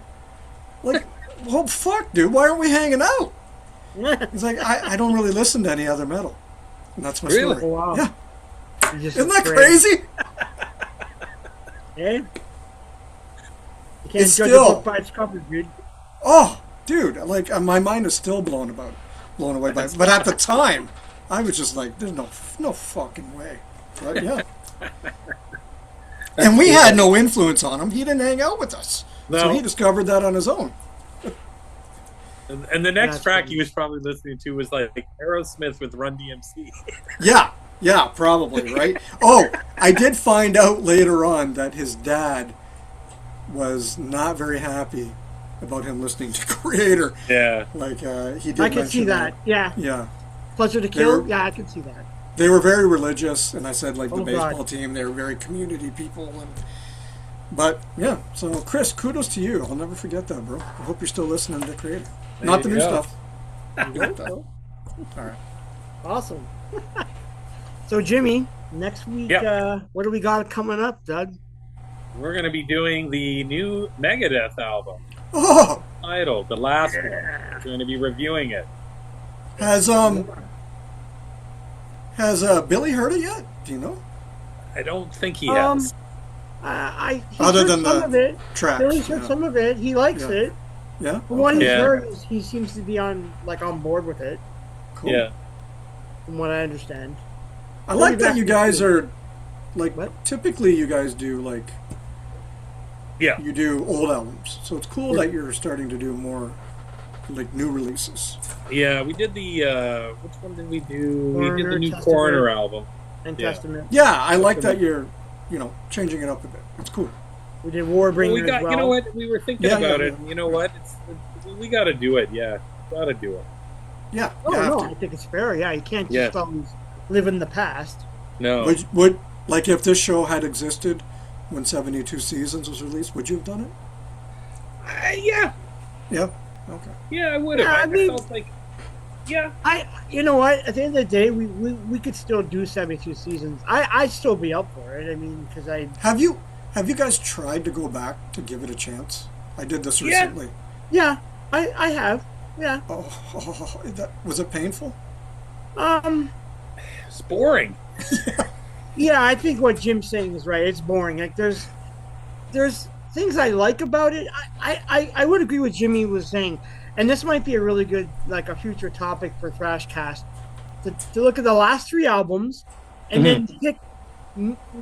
Like, well, fuck, dude, why aren't we hanging out? He's like, I don't really listen to any other metal. And that's my story. Oh, wow. Yeah. Isn't that crazy? Yeah. You can't judge a book by its cover, dude. Oh, dude, like, my mind is still blown away by it. But at the time, I was just like, there's no fucking way. Right? Yeah. And we had no influence on him. He didn't hang out with us. No. So he discovered that on his own. And the next track he was probably listening to was like Aerosmith with Run DMC. Yeah. Yeah, probably, right? Oh, I did find out later on that his dad was not very happy about him listening to Kreator. Yeah. Like, he did I could see mention that. Yeah. Yeah. Pleasure to They Kill. were, Yeah, I could see that. they were very religious, and I said, like, the Oh baseball God. team, they were very community people. But, yeah, so Chris, kudos to you. I'll never forget that, bro. I hope you're still listening to Kreator. Not the you new go. stuff. You got that? All right. Awesome. So Jimmy, next week, Yep. what do we got coming up, Doug? We're going to be doing the new Megadeth album, Oh, titled The Last One. We're going to be reviewing it. has Billy heard it yet? Do you know? I don't think he Um, has. He's Other heard than some the of it. tracks. Billy's heard Yeah. some of it. He likes Yeah. it. Yeah? From what he's Yeah. heard, he seems to be on board with it. Cool. Yeah. From what I understand. I like that you guys are, like, What? typically you guys do, like, Yeah. you do old albums. So it's cool that you're starting to do more, like, new releases. Yeah, we did the, which one did we do? We did Coroner, the new Testament. Coroner album. And Yeah. Testament. Yeah, I like that you're, changing it up a bit. It's cool. We did Warbringer Well, we got, as well. you know what? We were thinking Yeah, about yeah, it. You know what? We got to do it. Yeah. Got to do it. Yeah, Oh, you have no, to. I think it's fair. Yeah, you can't Yeah. just always live in the past. No. Would like if this show had existed when 72 Seasons was released, would you have done it? Yeah. Yeah. Okay. Yeah, I would have. Yeah, I I mean- felt like, yeah. You know what? At the end of the day, we could still do 72 seasons. I'd still be up for it. I mean, because Have you guys tried to go back to give it a chance? I did this Yeah. recently. yeah, I have. Yeah. Was it painful? It's boring. Yeah, I think what Jim's saying is right. It's boring. Like there's things I like about it. I would agree with Jimmy was saying, and this might be a really good like a future topic for Thrashcast to look at the last three albums and then pick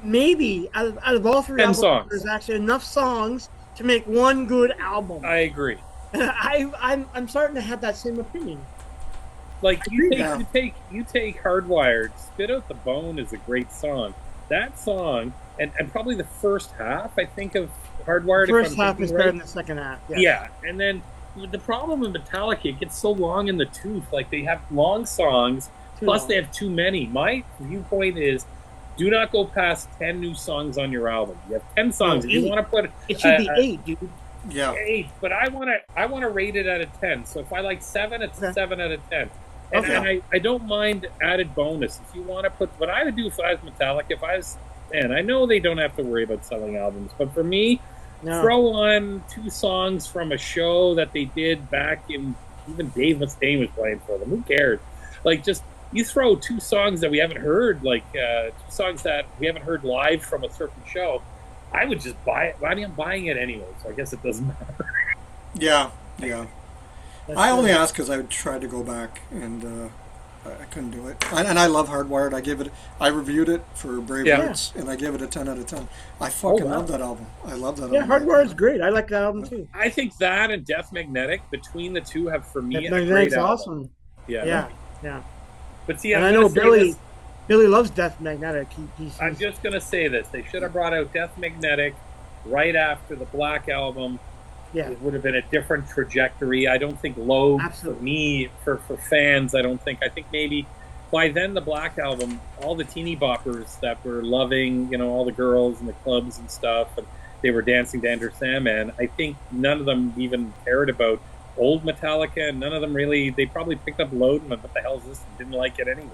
maybe out of all three 10 albums, songs. there's actually enough songs to make one good album. I agree. I'm starting to have that same opinion. Like you Yeah. take Hardwired, Spit Out the Bone is a great song. That song and probably the first half I think of Hardwired. The first if I'm half is thinking better right. than the second half. Yeah. Yeah, and then the problem with Metallica, it gets so long in the tooth. Like they have long songs, Too plus long. they have too many. My viewpoint is, do not go past 10 new songs on your album. You have 10 songs. No, If you 8. want to put It should be 8, dude. Yeah. 8, but I want to rate it out of 10. So if I like 7, it's Okay. a 7 out of 10. And, Okay. and I don't mind added bonus. If you want to put, what I would do if I was Metallica, if I was, and I know they don't have to worry about selling albums, but for me, No. throw on 2 songs from a show that they did back in, even Dave Mustaine was playing for them. Who cares? Like, just, you throw 2 songs that we haven't heard, like 2 songs that we haven't heard live from a certain show, I would just buy it. I mean, I'm buying it anyway, so I guess it doesn't matter. Yeah. Yeah. That's I only good. asked because I tried to go back and I couldn't do it. And I love Hardwired. I reviewed it for Brave Yeah. Roots, and I gave it a 10 out of 10. I fucking wow. love that album. I love that Yeah, album. Hardware is great. I like that album too. I think that and Death Magnetic, between the two, have for me That a great Magnetic's album. awesome. Yeah. Yeah. But see, And I'm I know gonna say Billy. this. Billy loves Death Magnetic. He's I'm just gonna say this: they should have brought out Death Magnetic right after the Black album. yeah. It would have been a different trajectory. I don't think Load Absolutely. for me, for fans. I think maybe by then the Black album, all the teeny boppers that were loving, all the girls in the clubs and stuff, and they were dancing to Enter Sandman. I think none of them even cared about old Metallica, and none of them really. They probably picked up Load and went, "What the hell is this?" and didn't like it anyways.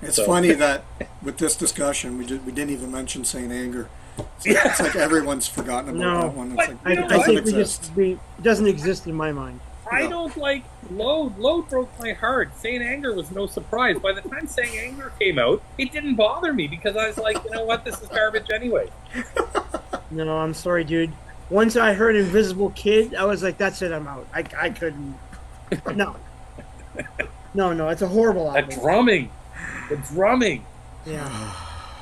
It's So- funny that with this discussion, we didn't even mention Saint Anger. It's like everyone's forgotten about No. that one. It's But like, you it know I doesn't think exist. it doesn't exist in my mind. I Yeah. don't like Load. Load broke my heart. Saint Anger was no surprise. By the time Saint Anger came out, it didn't bother me because I was like, you know what, this is garbage anyway. No, I'm sorry, dude. Once I heard Invisible Kid, I was like, that's it, I'm out. I couldn't. No. No, it's a horrible That album. drumming, the drumming. Yeah.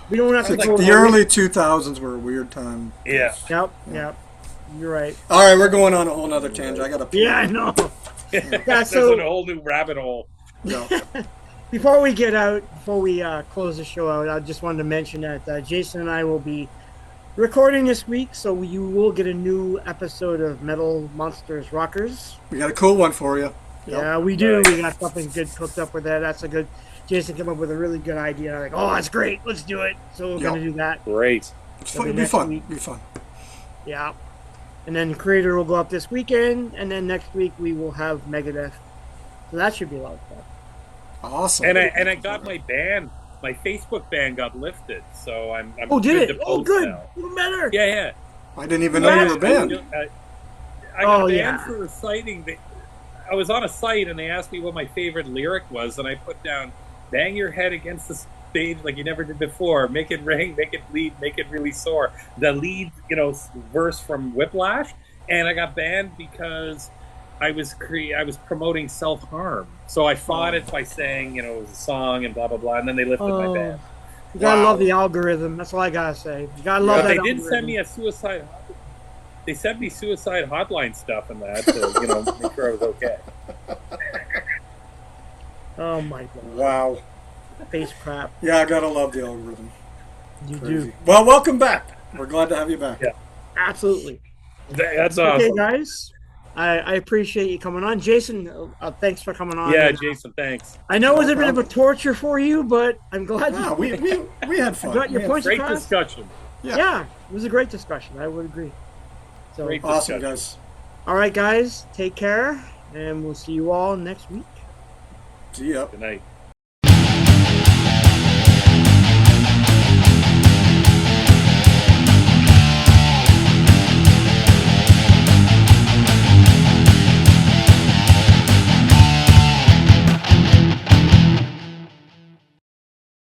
We don't have to Like go The early 2000s were a weird time. Yeah. Yep. You're right. All right, we're going on a whole nother tangent. I got to pee. Yeah, I know. That's so- a whole new rabbit hole. Yeah. before we get out, before we close the show out, I just wanted to mention that Jason and I will be recording this week, so you will get a new episode of Metal Monsters Rockers. We got a cool one for you. Yeah, we do. We got something good cooked up with that. That's a good. Jason came up with a really good idea. Like, oh, that's great. Let's do it. So we're gonna do that. Great. It'll be fun. It'll be fun. Yeah. And then Kreator will go up this weekend, and then next week we will have Megadeth. So that should be a lot of fun. Awesome. And I got my ban. My Facebook ban got lifted, so I'm oh, did good it? to Oh, post good. now. Even better. Yeah. I didn't even know you were banned. I got banned for reciting. I was on a site, and they asked me what my favorite lyric was, and I put down, "Bang your head against the stage like you never did before. Make it ring, make it bleed, make it really sore." The lead, verse from Whiplash, and I got banned because I was promoting self-harm. So I fought it by saying, it was a song and blah blah blah, and then they lifted my ban. You gotta love the algorithm. That's all I gotta say. You gotta love that. They algorithm. did send me a suicide. They sent me suicide hotline stuff and that to make sure I was okay. Oh my god! Wow. Face crap. Yeah, I gotta love the algorithm. You Crazy. do. Well, welcome back. We're glad to have you back. Yeah. Absolutely. That's awesome. Okay, guys. I appreciate you coming on, Jason. Thanks for coming on. Yeah, Jason. Thanks. I know it was a bit of a torture for you, but I'm glad. No, we had fun. Got your points Great across. discussion. Yeah, it was a great discussion. I would agree. So Great awesome, discussion. guys. all right, guys. Take care, and we'll see you all next week. See ya. Good night.